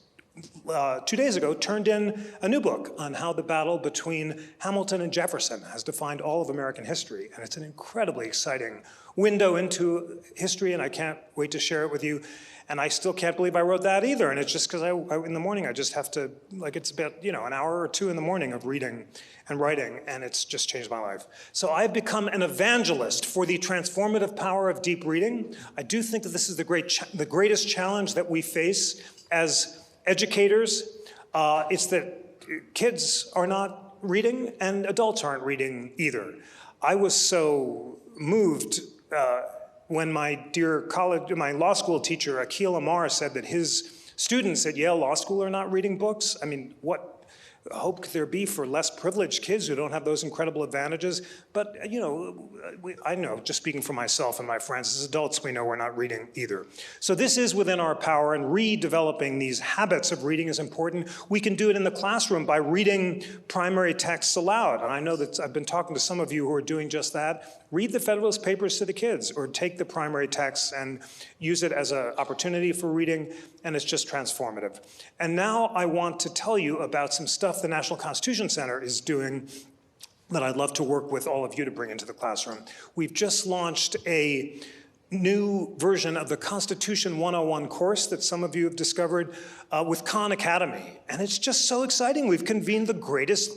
2 days ago, turned in a new book on how the battle between Hamilton and Jefferson has defined all of American history. And it's an incredibly exciting window into history, and I can't wait to share it with you. And I still can't believe I wrote that either. And it's just because in the morning, I just have to, it's about, an hour or two in the morning of reading and writing, and it's just changed my life. So I've become an evangelist for the transformative power of deep reading. I do think that this is the greatest challenge that we face as educators. It's that kids are not reading and adults aren't reading either. I was so moved when my my law school teacher, Akil Amar, said that his students at Yale Law School are not reading books. I mean, what hope could there be for less privileged kids who don't have those incredible advantages? But, I know, just speaking for myself and my friends, as adults, we know we're not reading either. So this is within our power, and redeveloping these habits of reading is important. We can do it in the classroom by reading primary texts aloud. And I know that I've been talking to some of you who are doing just that. Read the Federalist Papers to the kids, or take the primary texts and use it as an opportunity for reading, and it's just transformative. And now I want to tell you about some stuff the National Constitution Center is doing that I'd love to work with all of you to bring into the classroom. We've just launched a new version of the Constitution 101 course that some of you have discovered with Khan Academy. And it's just so exciting. We've convened the greatest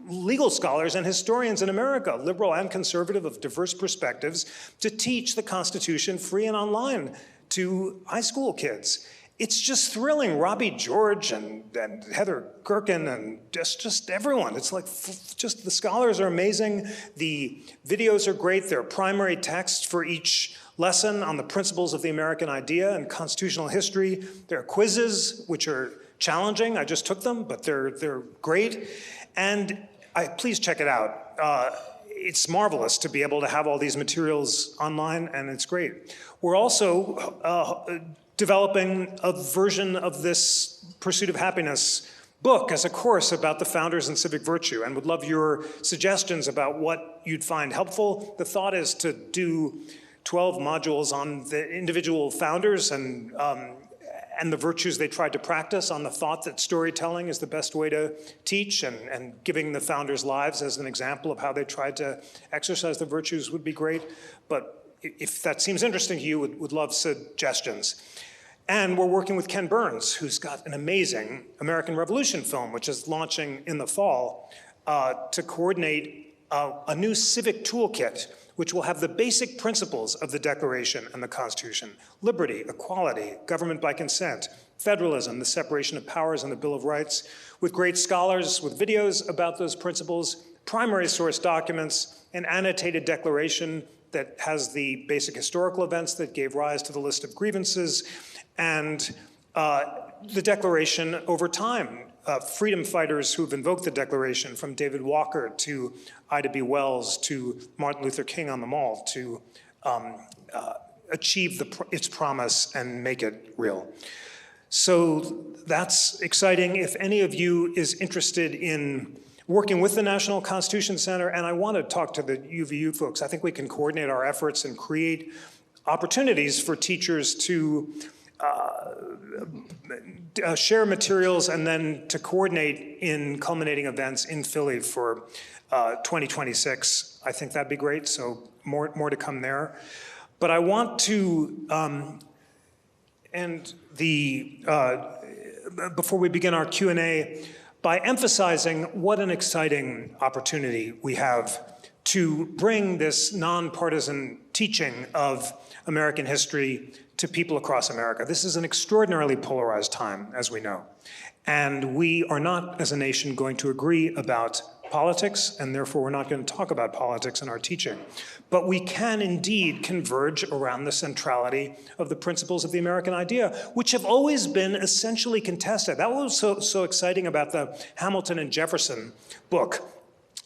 legal scholars and historians in America, liberal and conservative, of diverse perspectives, to teach the Constitution free and online to high school kids. it's just thrilling. Robbie George and Heather Gerken and just everyone. It's like just the scholars are amazing. The videos are great. There are primary texts for each lesson on the principles of the American idea and constitutional history. There are quizzes, which are challenging. I just took them, but they're great. And please check it out. It's marvelous to be able to have all these materials online, and it's great. We're also developing a version of this Pursuit of Happiness book as a course about the founders and civic virtue, and would love your suggestions about what you'd find helpful. The thought is to do 12 modules on the individual founders and the virtues they tried to practice, on the thought that storytelling is the best way to teach, and giving the founders' lives as an example of how they tried to exercise the virtues would be great. But if that seems interesting to you, would love suggestions. And we're working with Ken Burns, who's got an amazing American Revolution film, which is launching in the fall, to coordinate a new civic toolkit, which will have the basic principles of the Declaration and the Constitution: liberty, equality, government by consent, federalism, the separation of powers, and the Bill of Rights, with great scholars, with videos about those principles, primary source documents, an annotated declaration that has the basic historical events that gave rise to the list of grievances, and the Declaration over time. Freedom fighters who've invoked the Declaration, from David Walker to Ida B. Wells to Martin Luther King on the Mall, to achieve its promise and make it real. So that's exciting. If any of you is interested in working with the National Constitution Center, and I want to talk to the UVU folks, I think we can coordinate our efforts and create opportunities for teachers to share materials and then to coordinate in culminating events in Philly for 2026. I think that'd be great, so more to come there. But I want to end before we begin our Q&A by emphasizing what an exciting opportunity we have to bring this nonpartisan teaching of American history to people across America. This is an extraordinarily polarized time, as we know. And we are not, as a nation, going to agree about politics, and therefore we're not going to talk about politics in our teaching. But we can indeed converge around the centrality of the principles of the American idea, which have always been essentially contested. That was so exciting about the Hamilton and Jefferson book.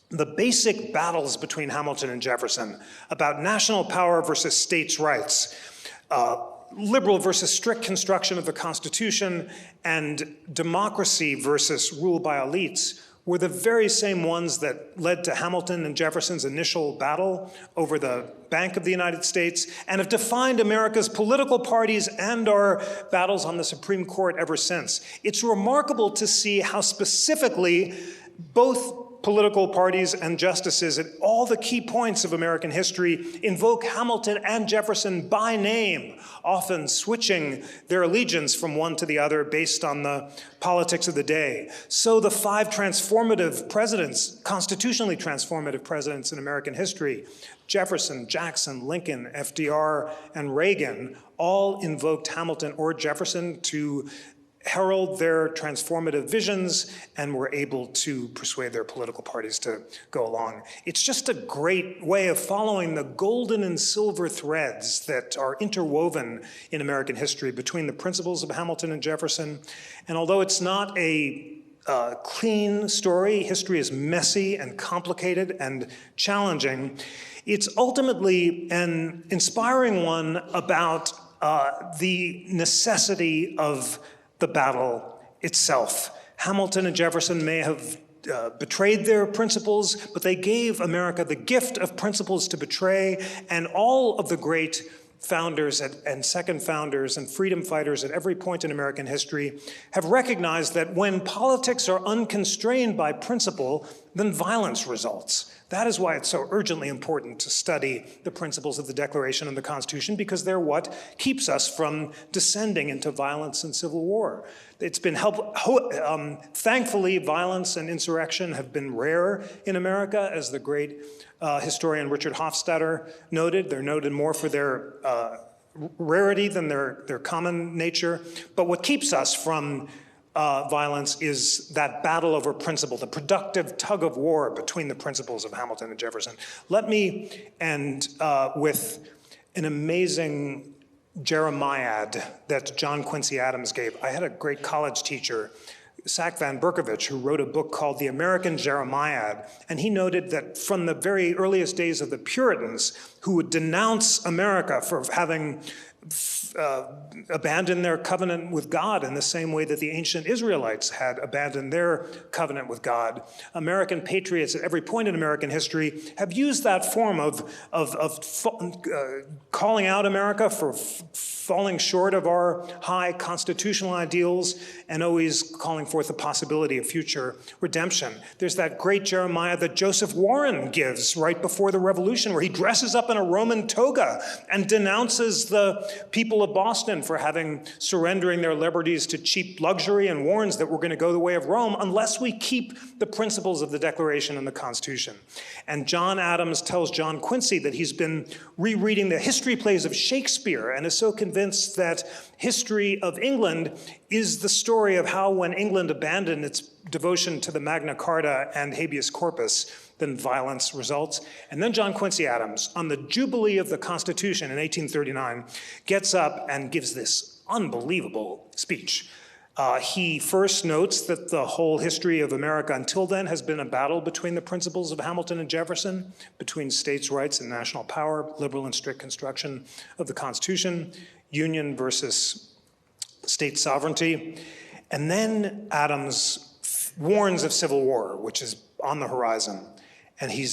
The basic battles between Hamilton and Jefferson about national power versus states' rights, liberal versus strict construction of the Constitution, and democracy versus rule by elites were the very same ones that led to Hamilton and Jefferson's initial battle over the Bank of the United States, and have defined America's political parties and our battles on the Supreme Court ever since. It's remarkable to see how specifically both political parties and justices at all the key points of American history invoke Hamilton and Jefferson by name, often switching their allegiance from one to the other based on the politics of the day. So the 5 transformative presidents, constitutionally transformative presidents in American history, Jefferson, Jackson, Lincoln, FDR, and Reagan, all invoked Hamilton or Jefferson to herald their transformative visions and were able to persuade their political parties to go along. It's just a great way of following the golden and silver threads that are interwoven in American history between the principles of Hamilton and Jefferson. And although it's not a clean story, history is messy and complicated and challenging, it's ultimately an inspiring one about the necessity of the battle itself. Hamilton and Jefferson may have betrayed their principles, but they gave America the gift of principles to betray, and all of the great founders and second founders and freedom fighters at every point in American history have recognized that when politics are unconstrained by principle, then violence results. That is why it's so urgently important to study the principles of the Declaration and the Constitution, because they're what keeps us from descending into violence and civil war. It's been thankfully, violence and insurrection have been rare in America, as the great historian Richard Hofstadter noted. They're noted more for their rarity than their common nature. But what keeps us from violence is that battle over principle, the productive tug of war between the principles of Hamilton and Jefferson. Let me end with an amazing Jeremiad that John Quincy Adams gave. I had a great college teacher, Sack Van Berkovich, who wrote a book called The American Jeremiad, and he noted that from the very earliest days of the Puritans, who would denounce America for having abandoned their covenant with God in the same way that the ancient Israelites had abandoned their covenant with God. American patriots at every point in American history have used that form of calling out America for falling short of our high constitutional ideals and always calling forth the possibility of future redemption. There's that great Jeremiah that Joseph Warren gives right before the Revolution, where he dresses up in a Roman toga and denounces the people of Boston for surrendering their liberties to cheap luxury, and warns that we're going to go the way of Rome unless we keep the principles of the Declaration and the Constitution. And John Adams tells John Quincy that he's been rereading the history plays of Shakespeare and is so convinced that history of England is the story of how, when England abandoned its devotion to the Magna Carta and habeas corpus, then violence results. And then John Quincy Adams, on the Jubilee of the Constitution in 1839, gets up and gives this unbelievable speech. He first notes that the whole history of America until then has been a battle between the principles of Hamilton and Jefferson, between states' rights and national power, liberal and strict construction of the Constitution, union versus state sovereignty. And then Adams warns of civil war, which is on the horizon. And he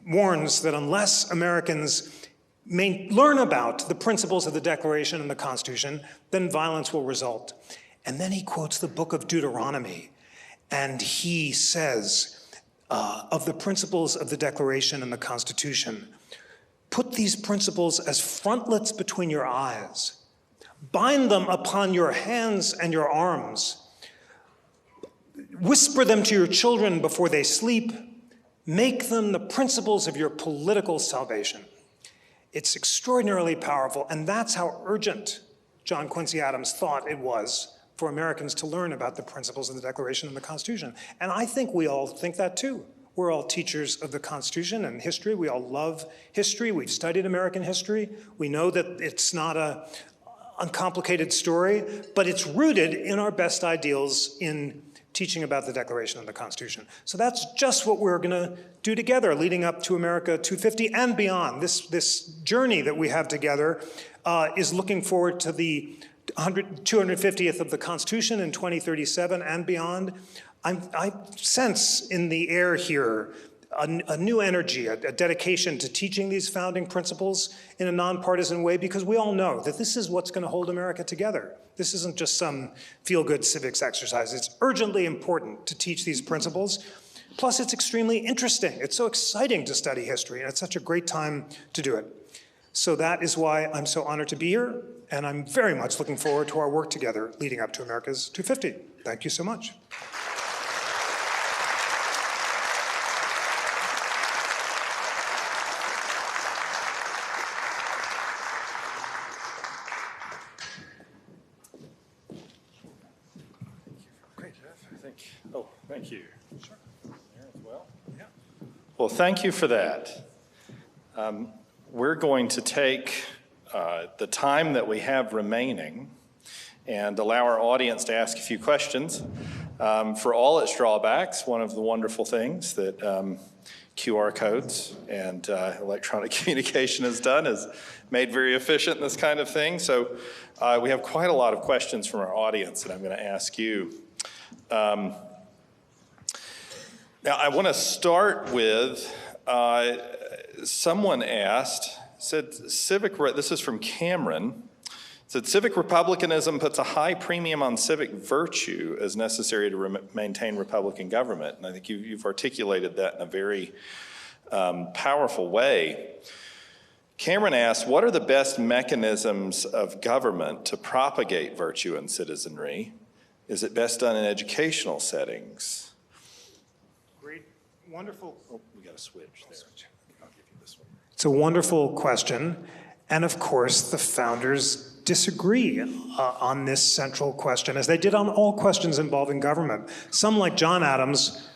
warns that unless Americans learn about the principles of the Declaration and the Constitution, then violence will result. And then he quotes the book of Deuteronomy, and he says, of the principles of the Declaration and the Constitution, put these principles as frontlets between your eyes, bind them upon your hands and your arms, whisper them to your children before they sleep, make them the principles of your political salvation. It's extraordinarily powerful, and that's how urgent John Quincy Adams thought it was for Americans to learn about the principles of the Declaration and the Constitution. And I think we all think that too. We're all teachers of the Constitution and history. We all love history. We've studied American history. We know that it's not an uncomplicated story, but it's rooted in our best ideals in teaching about the Declaration and the Constitution. So that's just what we're gonna do together leading up to America 250 and beyond. This journey that we have together is looking forward to the 250th of the Constitution in 2037 and beyond. I sense in the air here a new energy, a dedication to teaching these founding principles in a nonpartisan way, because we all know that this is what's going to hold America together. This isn't just some feel-good civics exercise. It's urgently important to teach these principles. Plus, it's extremely interesting. It's so exciting to study history, and it's such a great time to do it. So that is why I'm so honored to be here, and I'm very much looking forward to our work together leading up to America's 250. Thank you so much. Thank you. Sure. There as well. Yeah. Well, thank you for that. We're going to take the time that we have remaining and allow our audience to ask a few questions. For all its drawbacks, one of the wonderful things that QR codes and electronic communication has done is made very efficient, this kind of thing. So we have quite a lot of questions from our audience that I'm going to ask you. Now, I want to start with, someone asked, said civic, this is from Cameron, said civic republicanism puts a high premium on civic virtue as necessary to maintain Republican government. And I think you've articulated that in a very powerful way. Cameron asked, what are the best mechanisms of government to propagate virtue in citizenry? Is it best done in educational settings? Great, wonderful. Oh, we got to switch there. I'll give you this one. It's a wonderful question. And of course, the founders disagree on this central question, as they did on all questions involving government. Some, like John Adams,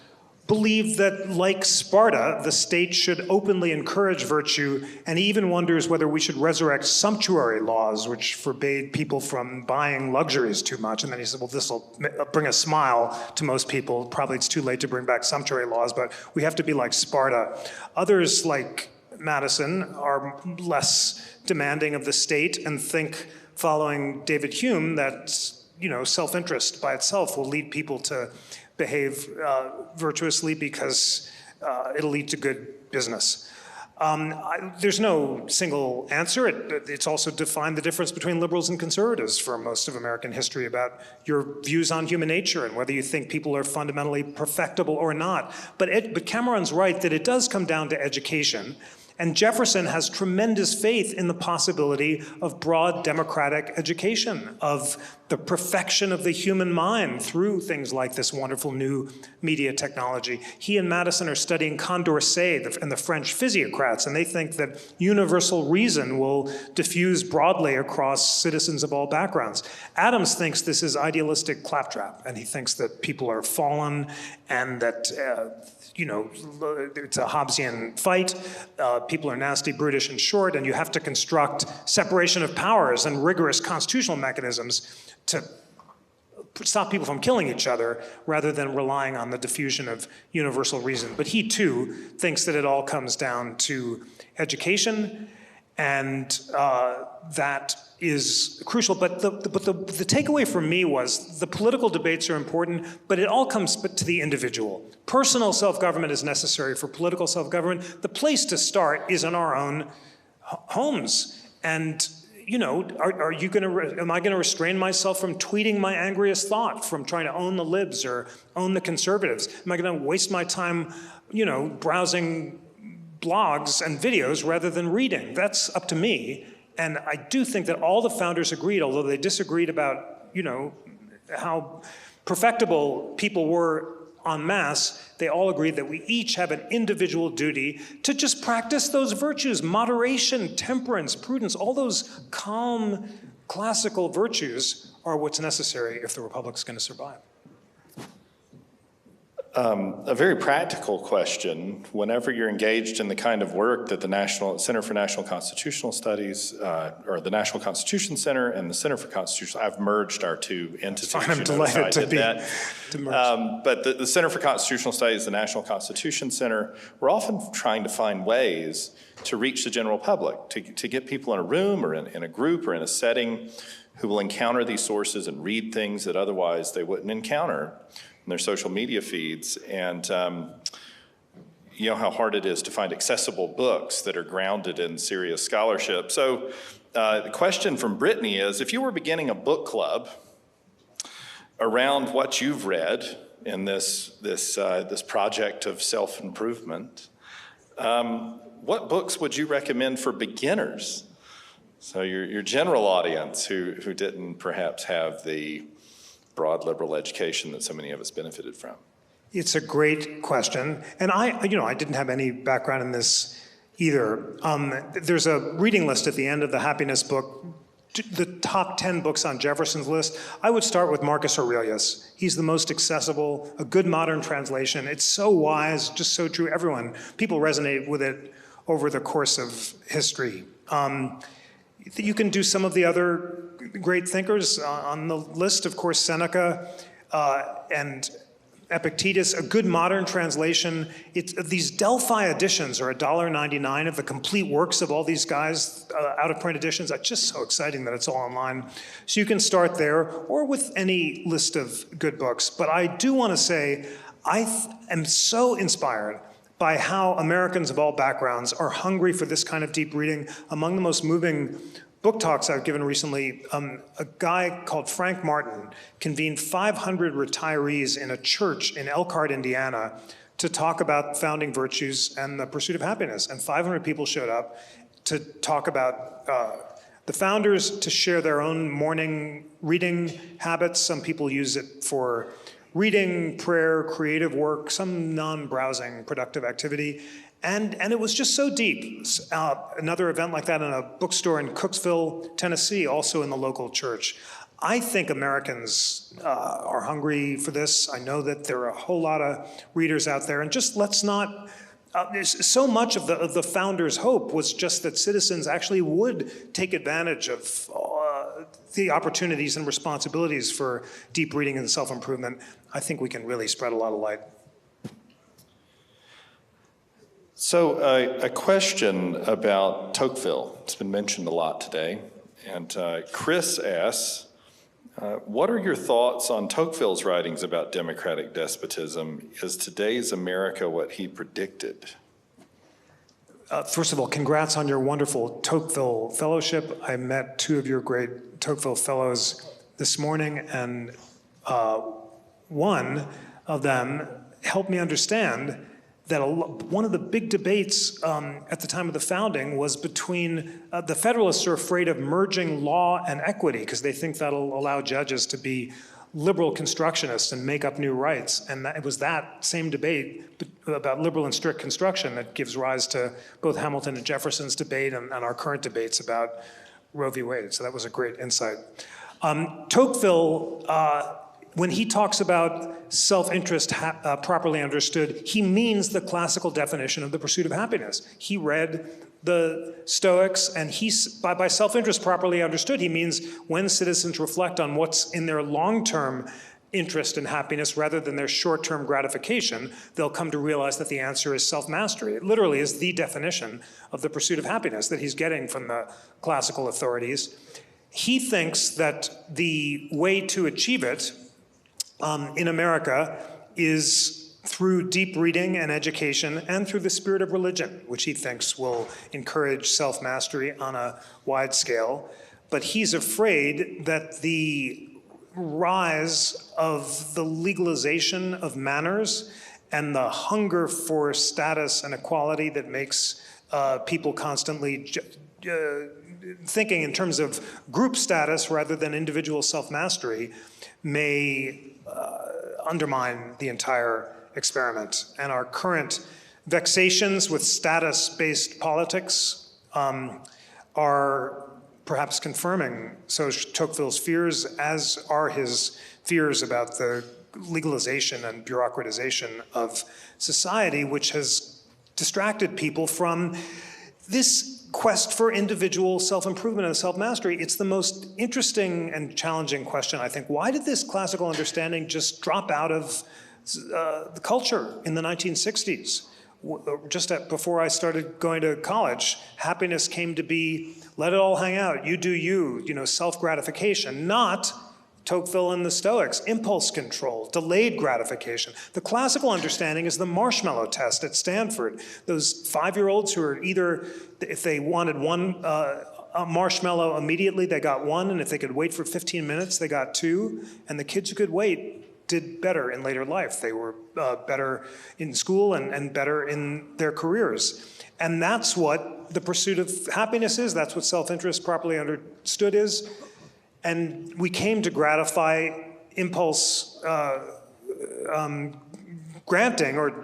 believe that, like Sparta, the state should openly encourage virtue, and he even wonders whether we should resurrect sumptuary laws, which forbade people from buying luxuries too much. And then he said, well, this will bring a smile to most people. Probably it's too late to bring back sumptuary laws, but we have to be like Sparta. Others, like Madison, are less demanding of the state and think, following David Hume, that self-interest by itself will lead people to behave virtuously because it'll lead to good business. There's no single answer. It's also defined the difference between liberals and conservatives for most of American history about your views on human nature and whether you think people are fundamentally perfectible or not. But Cameron's right that it does come down to education. And Jefferson has tremendous faith in the possibility of broad democratic education, of the perfection of the human mind through things like this wonderful new media technology. He and Madison are studying Condorcet and the French physiocrats, and they think that universal reason will diffuse broadly across citizens of all backgrounds. Adams thinks this is idealistic claptrap, and he thinks that people are fallen and that it's a Hobbesian fight. People are nasty, brutish, and short, and you have to construct separation of powers and rigorous constitutional mechanisms to stop people from killing each other rather than relying on the diffusion of universal reason. But he, too, thinks that it all comes down to education, and that is crucial. But the takeaway for me was the political debates are important, but it all comes to the individual. Personal self-government is necessary for political self-government. The place to start is in our own homes. And am I going to restrain myself from tweeting my angriest thought, from trying to own the libs or own the conservatives? Am I going to waste my time, browsing blogs and videos rather than reading? That's up to me. And I do think that all the founders agreed, although they disagreed about, how perfectible people were en masse, they all agreed that we each have an individual duty to just practice those virtues: moderation, temperance, prudence. All those calm, classical virtues are what's necessary if the Republic's going to survive. A very practical question. Whenever you're engaged in the kind of work that the Center for National Constitutional Studies, or the National Constitution Center and the Center for Constitutional, I've merged our two entities. I'm delighted to merge. But the Center for Constitutional Studies, the National Constitution Center, we're often trying to find ways to reach the general public, to get people in a room or in a group or in a setting who will encounter these sources and read things that otherwise they wouldn't encounter in their social media feeds. And you know how hard it is to find accessible books that are grounded in serious scholarship. So the question from Brittany is, if you were beginning a book club around what you've read in this project of self-improvement, what books would you recommend for beginners? So your general audience who didn't perhaps have the broad liberal education that so many of us benefited from. It's a great question. And I didn't have any background in this either. There's a reading list at the end of the Happiness book, the top 10 books on Jefferson's list. I would start with Marcus Aurelius. He's the most accessible, a good modern translation. It's so wise, just so true. People resonate with it over the course of history. You can do some of the other great thinkers on the list, of course, Seneca and Epictetus, a good modern translation. These Delphi editions are $1.99 of the complete works of all these guys, out-of-print editions. That's just so exciting that it's all online. So you can start there, or with any list of good books. But I do want to say, I am so inspired by how Americans of all backgrounds are hungry for this kind of deep reading. Among the most moving book talks I've given recently, a guy called Frank Martin convened 500 retirees in a church in Elkhart, Indiana, to talk about founding virtues and the pursuit of happiness. And 500 people showed up to talk about the founders, to share their own morning reading habits. Some people use it for reading, prayer, creative work, some non-browsing productive activity. And it was just so deep. Another event like that in a bookstore in Cooksville, Tennessee, also in the local church. I think Americans are hungry for this. I know that there are a whole lot of readers out there, and just let's not, so much of the founders' hope was just that citizens actually would take advantage of the opportunities and responsibilities for deep reading and self-improvement. I think we can really spread a lot of light. So a question about Tocqueville. It's been mentioned a lot today. And Chris asks, what are your thoughts on Tocqueville's writings about democratic despotism? Is today's America what he predicted? First of all, congrats on your wonderful Tocqueville Fellowship. I met two of your great Tocqueville Fellows this morning, and one of them helped me understand that one of the big debates at the time of the founding was between the Federalists are afraid of merging law and equity because they think that'll allow judges to be liberal constructionists and make up new rights. And it was that same debate about liberal and strict construction that gives rise to both Hamilton and Jefferson's debate and our current debates about Roe v. Wade. So that was a great insight. Tocqueville, when he talks about self-interest properly understood, he means the classical definition of the pursuit of happiness. He read the Stoics, and by self-interest properly understood, he means when citizens reflect on what's in their long-term interest and happiness rather than their short-term gratification, they'll come to realize that the answer is self-mastery. It literally is the definition of the pursuit of happiness that he's getting from the classical authorities. He thinks that the way to achieve it in America is through deep reading and education and through the spirit of religion, which he thinks will encourage self-mastery on a wide scale. But he's afraid that the rise of the legalization of manners and the hunger for status and equality that makes people constantly thinking in terms of group status rather than individual self-mastery may undermine the entire experiment. And our current vexations with status-based politics are perhaps confirming Tocqueville's fears, as are his fears about the legalization and bureaucratization of society, which has distracted people from this quest for individual self-improvement and self-mastery. It's the most interesting and challenging question, I think. Why did this classical understanding just drop out of the culture in the 1960s? Just before I started going to college, happiness came to be, let it all hang out, you do you, self-gratification, not Tocqueville and the Stoics, impulse control, delayed gratification. The classical understanding is the marshmallow test at Stanford. Those 5-year-olds who are either, if they wanted one a marshmallow immediately, they got one, and if they could wait for 15 minutes, they got 2. And the kids who could wait did better in later life. They were better in school and better in their careers. And that's what the pursuit of happiness is. That's what self-interest properly understood is. And we came to gratify impulse granting or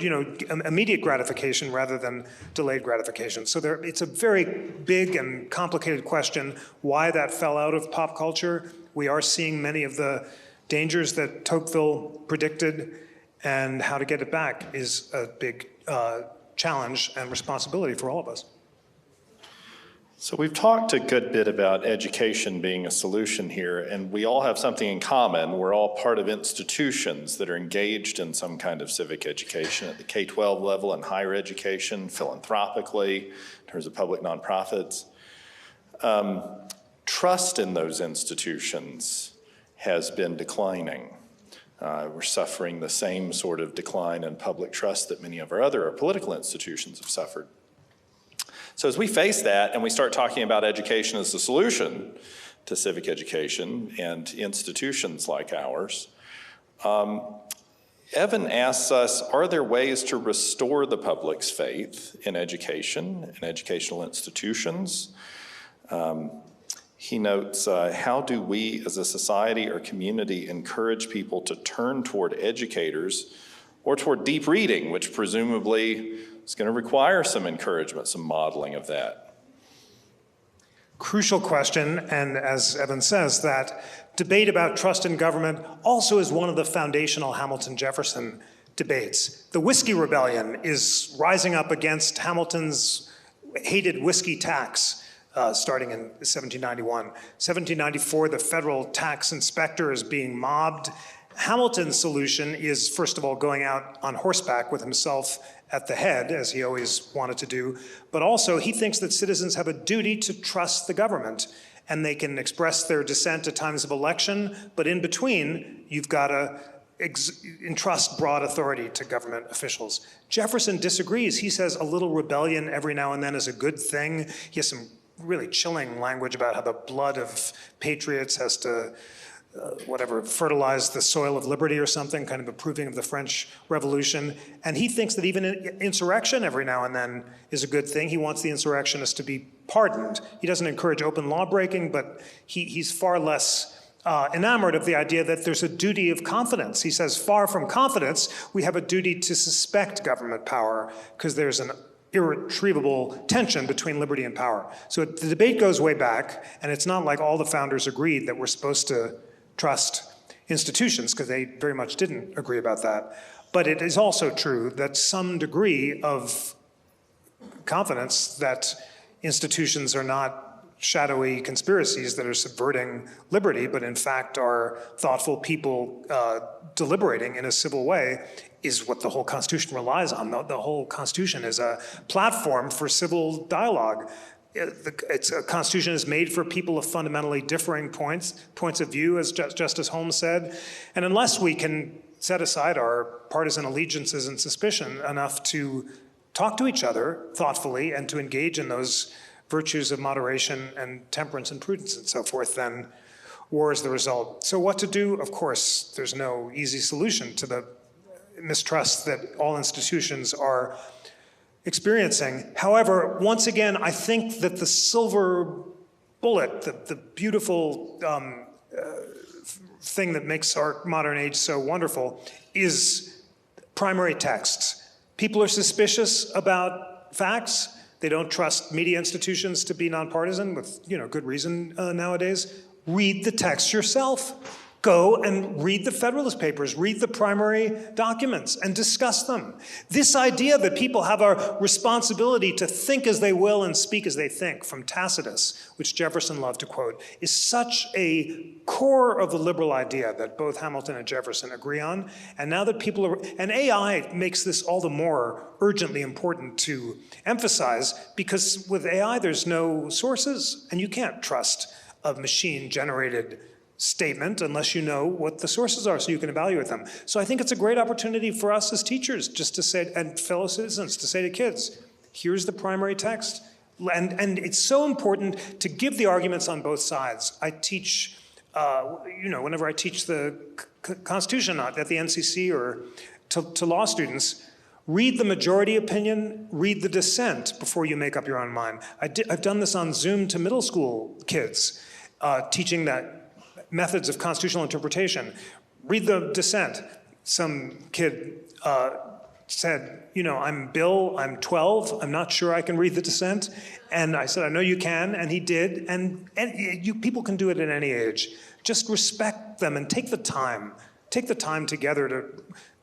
immediate gratification rather than delayed gratification. So it's a very big and complicated question why that fell out of pop culture. We are seeing many of the dangers that Tocqueville predicted, and how to get it back is a big challenge and responsibility for all of us. So we've talked a good bit about education being a solution here, and we all have something in common. We're all part of institutions that are engaged in some kind of civic education at the K-12 level and higher education, philanthropically, in terms of public nonprofits. Trust in those institutions has been declining. We're suffering the same sort of decline in public trust that many of our other political institutions have suffered. So as we face that and we start talking about education as the solution to civic education and institutions like ours, Evan asks us, are there ways to restore the public's faith in education and educational institutions? He notes, how do we as a society or community encourage people to turn toward educators or toward deep reading, which presumably is going to require some encouragement, some modeling of that? Crucial question, and as Evan says, that debate about trust in government also is one of the foundational Hamilton-Jefferson debates. The Whiskey Rebellion is rising up against Hamilton's hated whiskey tax, starting in 1791. 1794, the federal tax inspector is being mobbed. Hamilton's solution is, first of all, going out on horseback with himself at the head, as he always wanted to do, but also he thinks that citizens have a duty to trust the government, and they can express their dissent at times of election, but in between, you've got to entrust broad authority to government officials. Jefferson disagrees. He says a little rebellion every now and then is a good thing. He has some really chilling language about how the blood of patriots has to fertilize the soil of liberty or something, kind of approving of the French Revolution. And he thinks that even insurrection every now and then is a good thing. He wants the insurrectionists to be pardoned. He doesn't encourage open law breaking, but he's far less enamored of the idea that there's a duty of confidence. He says, far from confidence, we have a duty to suspect government power because there's an irretrievable tension between liberty and power. So the debate goes way back, and it's not like all the founders agreed that we're supposed to trust institutions, because they very much didn't agree about that. But it is also true that some degree of confidence that institutions are not shadowy conspiracies that are subverting liberty, but in fact are thoughtful people deliberating in a civil way, is what the whole Constitution relies on. The whole Constitution is a platform for civil dialogue. A Constitution is made for people of fundamentally differing points of view, as Justice Holmes said. And unless we can set aside our partisan allegiances and suspicion enough to talk to each other thoughtfully and to engage in those virtues of moderation and temperance and prudence and so forth, then war is the result. So what to do? Of course, there's no easy solution to the mistrust that all institutions are experiencing. However, once again, I think that the silver bullet, the beautiful thing that makes our modern age so wonderful is primary texts. People are suspicious about facts. They don't trust media institutions to be nonpartisan, with good reason nowadays. Read the text yourself. Go and read the Federalist Papers, read the primary documents, and discuss them. This idea that people have a responsibility to think as they will and speak as they think, from Tacitus, which Jefferson loved to quote, is such a core of the liberal idea that both Hamilton and Jefferson agree on. And now that people are, and AI makes this all the more urgently important to emphasize, because with AI there's no sources, and you can't trust a machine-generated statement unless you know what the sources are so you can evaluate them. So I think it's a great opportunity for us as teachers just to say, and fellow citizens, to say to kids, here's the primary text. And it's so important to give the arguments on both sides. I teach, whenever I teach the Constitution at the NCC or to law students, read the majority opinion, read the dissent before you make up your own mind. I've done this on Zoom to middle school kids, teaching that methods of constitutional interpretation. Read the dissent. Some kid said, I'm Bill, I'm 12, I'm not sure I can read the dissent. And I said, I know you can, and he did. And people can do it at any age. Just respect them and take the time. Take the time together to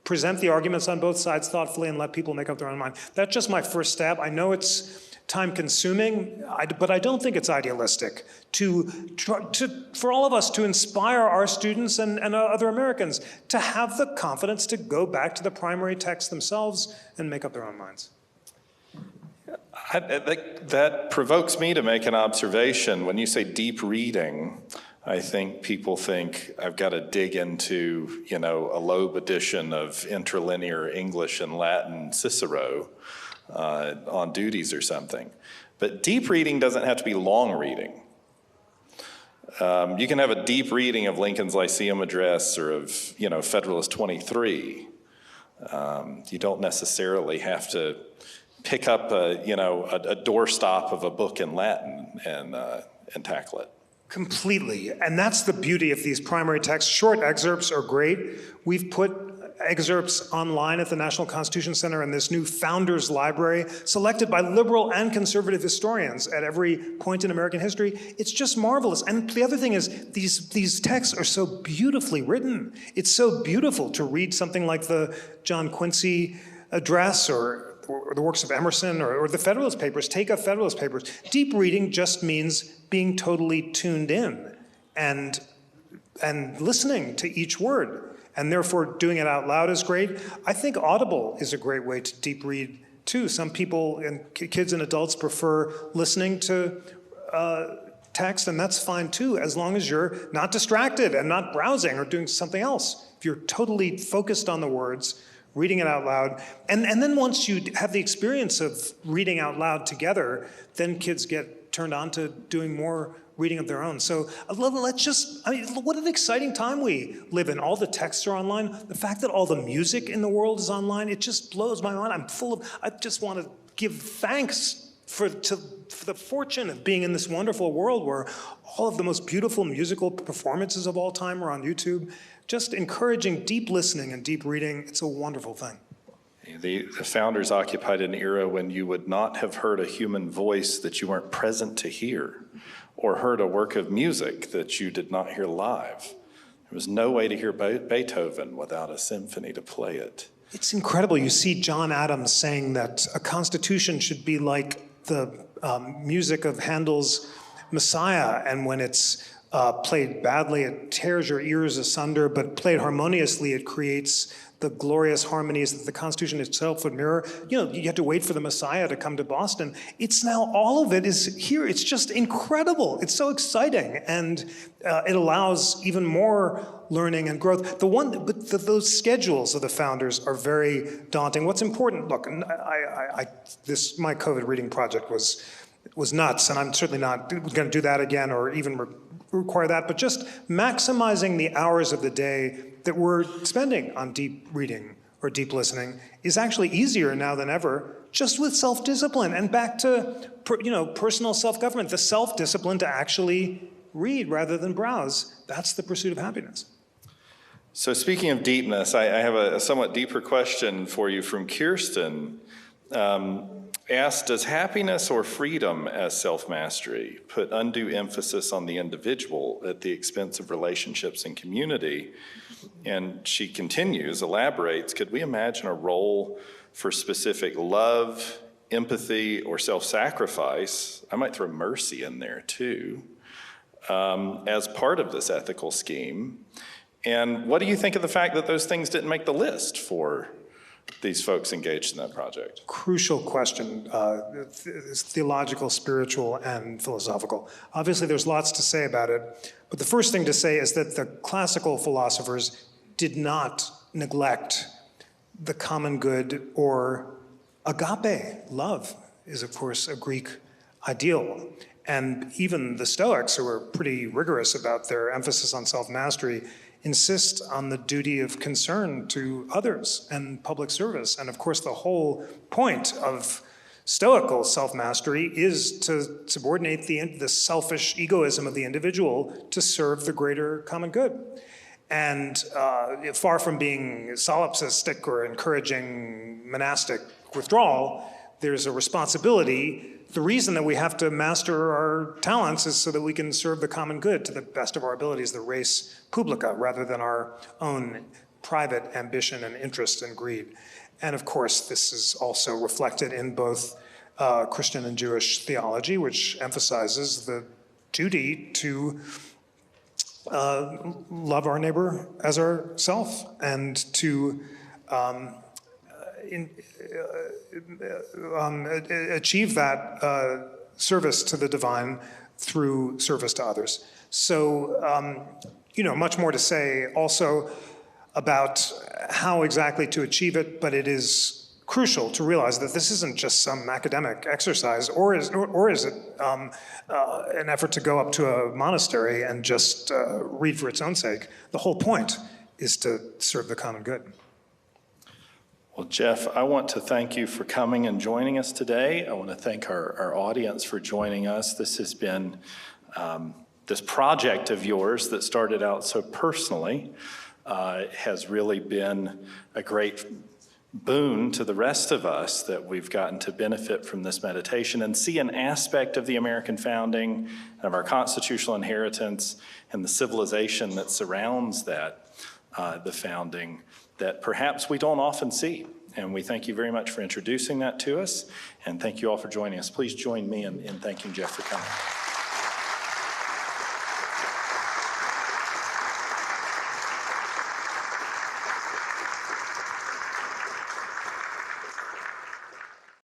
present the arguments on both sides thoughtfully and let people make up their own mind. That's just my first stab. I know it's time-consuming, but I don't think it's idealistic for all of us to inspire our students and other Americans to have the confidence to go back to the primary text themselves and make up their own minds. That provokes me to make an observation. When you say deep reading, I think people think I've got to dig into, a Loeb edition of interlinear English and Latin Cicero on duties or something. But deep reading doesn't have to be long reading. You can have a deep reading of Lincoln's Lyceum Address or of, Federalist 23. You don't necessarily have to pick up a doorstop of a book in Latin and tackle it. Completely. And that's the beauty of these primary texts. Short excerpts are great. We've put excerpts online at the National Constitution Center in this new Founders Library, selected by liberal and conservative historians at every point in American history. It's just marvelous. And the other thing is, these texts are so beautifully written. It's so beautiful to read something like the John Quincy Address or the works of Emerson or the Federalist Papers. Take up Federalist Papers. Deep reading just means being totally tuned in and listening to each word. And therefore, doing it out loud is great. I think Audible is a great way to deep read, too. Some people, and kids and adults, prefer listening to text, and that's fine, too, as long as you're not distracted and not browsing or doing something else. If you're totally focused on the words, reading it out loud. And then once you have the experience of reading out loud together, then kids get turned on to doing more reading of their own. So let's just, I mean, what an exciting time we live in. All the texts are online. The fact that all the music in the world is online, it just blows my mind. I just want to give thanks for the fortune of being in this wonderful world where all of the most beautiful musical performances of all time are on YouTube. Just encouraging deep listening and deep reading. It's a wonderful thing. The founders occupied an era when you would not have heard a human voice that you weren't present to hear, or heard a work of music that you did not hear live. There was no way to hear Beethoven without a symphony to play it. It's incredible. You see John Adams saying that a constitution should be like the music of Handel's Messiah, and when it's played badly, it tears your ears asunder, but played harmoniously, it creates the glorious harmonies that the Constitution itself would mirror. You know, you have to wait for the Messiah to come to Boston. It's now, all of it is here. It's just incredible. It's so exciting. And it allows even more learning and growth. Those schedules of the founders are very daunting. What's important, look, my COVID reading project was nuts, and I'm certainly not going to do that again or even require that, but just maximizing the hours of the day that we're spending on deep reading or deep listening is actually easier now than ever, just with self-discipline and back to personal self-government, the self-discipline to actually read rather than browse. That's the pursuit of happiness. So speaking of deepness, I have a somewhat deeper question for you from Kirsten. Asked, does happiness or freedom as self-mastery put undue emphasis on the individual at the expense of relationships and community? And she continues, elaborates, could we imagine a role for specific love, empathy, or self-sacrifice? I might throw mercy in there too, as part of this ethical scheme. And what do you think of the fact that those things didn't make the list for these folks engaged in that project? Crucial question, theological, spiritual, and philosophical. Obviously, there's lots to say about it, but the first thing to say is that the classical philosophers did not neglect the common good or agape. Love is, of course, a Greek ideal. And even the Stoics, who are pretty rigorous about their emphasis on self-mastery, insist on the duty of concern to others and public service. And of course, the whole point of Stoical self-mastery is to subordinate the selfish egoism of the individual to serve the greater common good. And far from being solipsistic or encouraging monastic withdrawal, there's a responsibility. The reason that we have to master our talents is so that we can serve the common good to the best of our abilities, the res publica, rather than our own private ambition and interest and greed. And of course, this is also reflected in both Christian and Jewish theology, which emphasizes the duty to love our neighbor as ourself and to achieve that service to the divine through service to others. So, much more to say also about how exactly to achieve it, but it is crucial to realize that this isn't just some academic exercise, or is it an effort to go up to a monastery and just read for its own sake. The whole point is to serve the common good. Well, Jeff, I want to thank you for coming and joining us today. I want to thank our audience for joining us. This has been this project of yours that started out so personally has really been a great boon to the rest of us, that we've gotten to benefit from this meditation and see an aspect of the American founding, of our constitutional inheritance, and the civilization that surrounds that, the founding, that perhaps we don't often see. And we thank you very much for introducing that to us, and thank you all for joining us. Please join me in thanking Jeff for coming.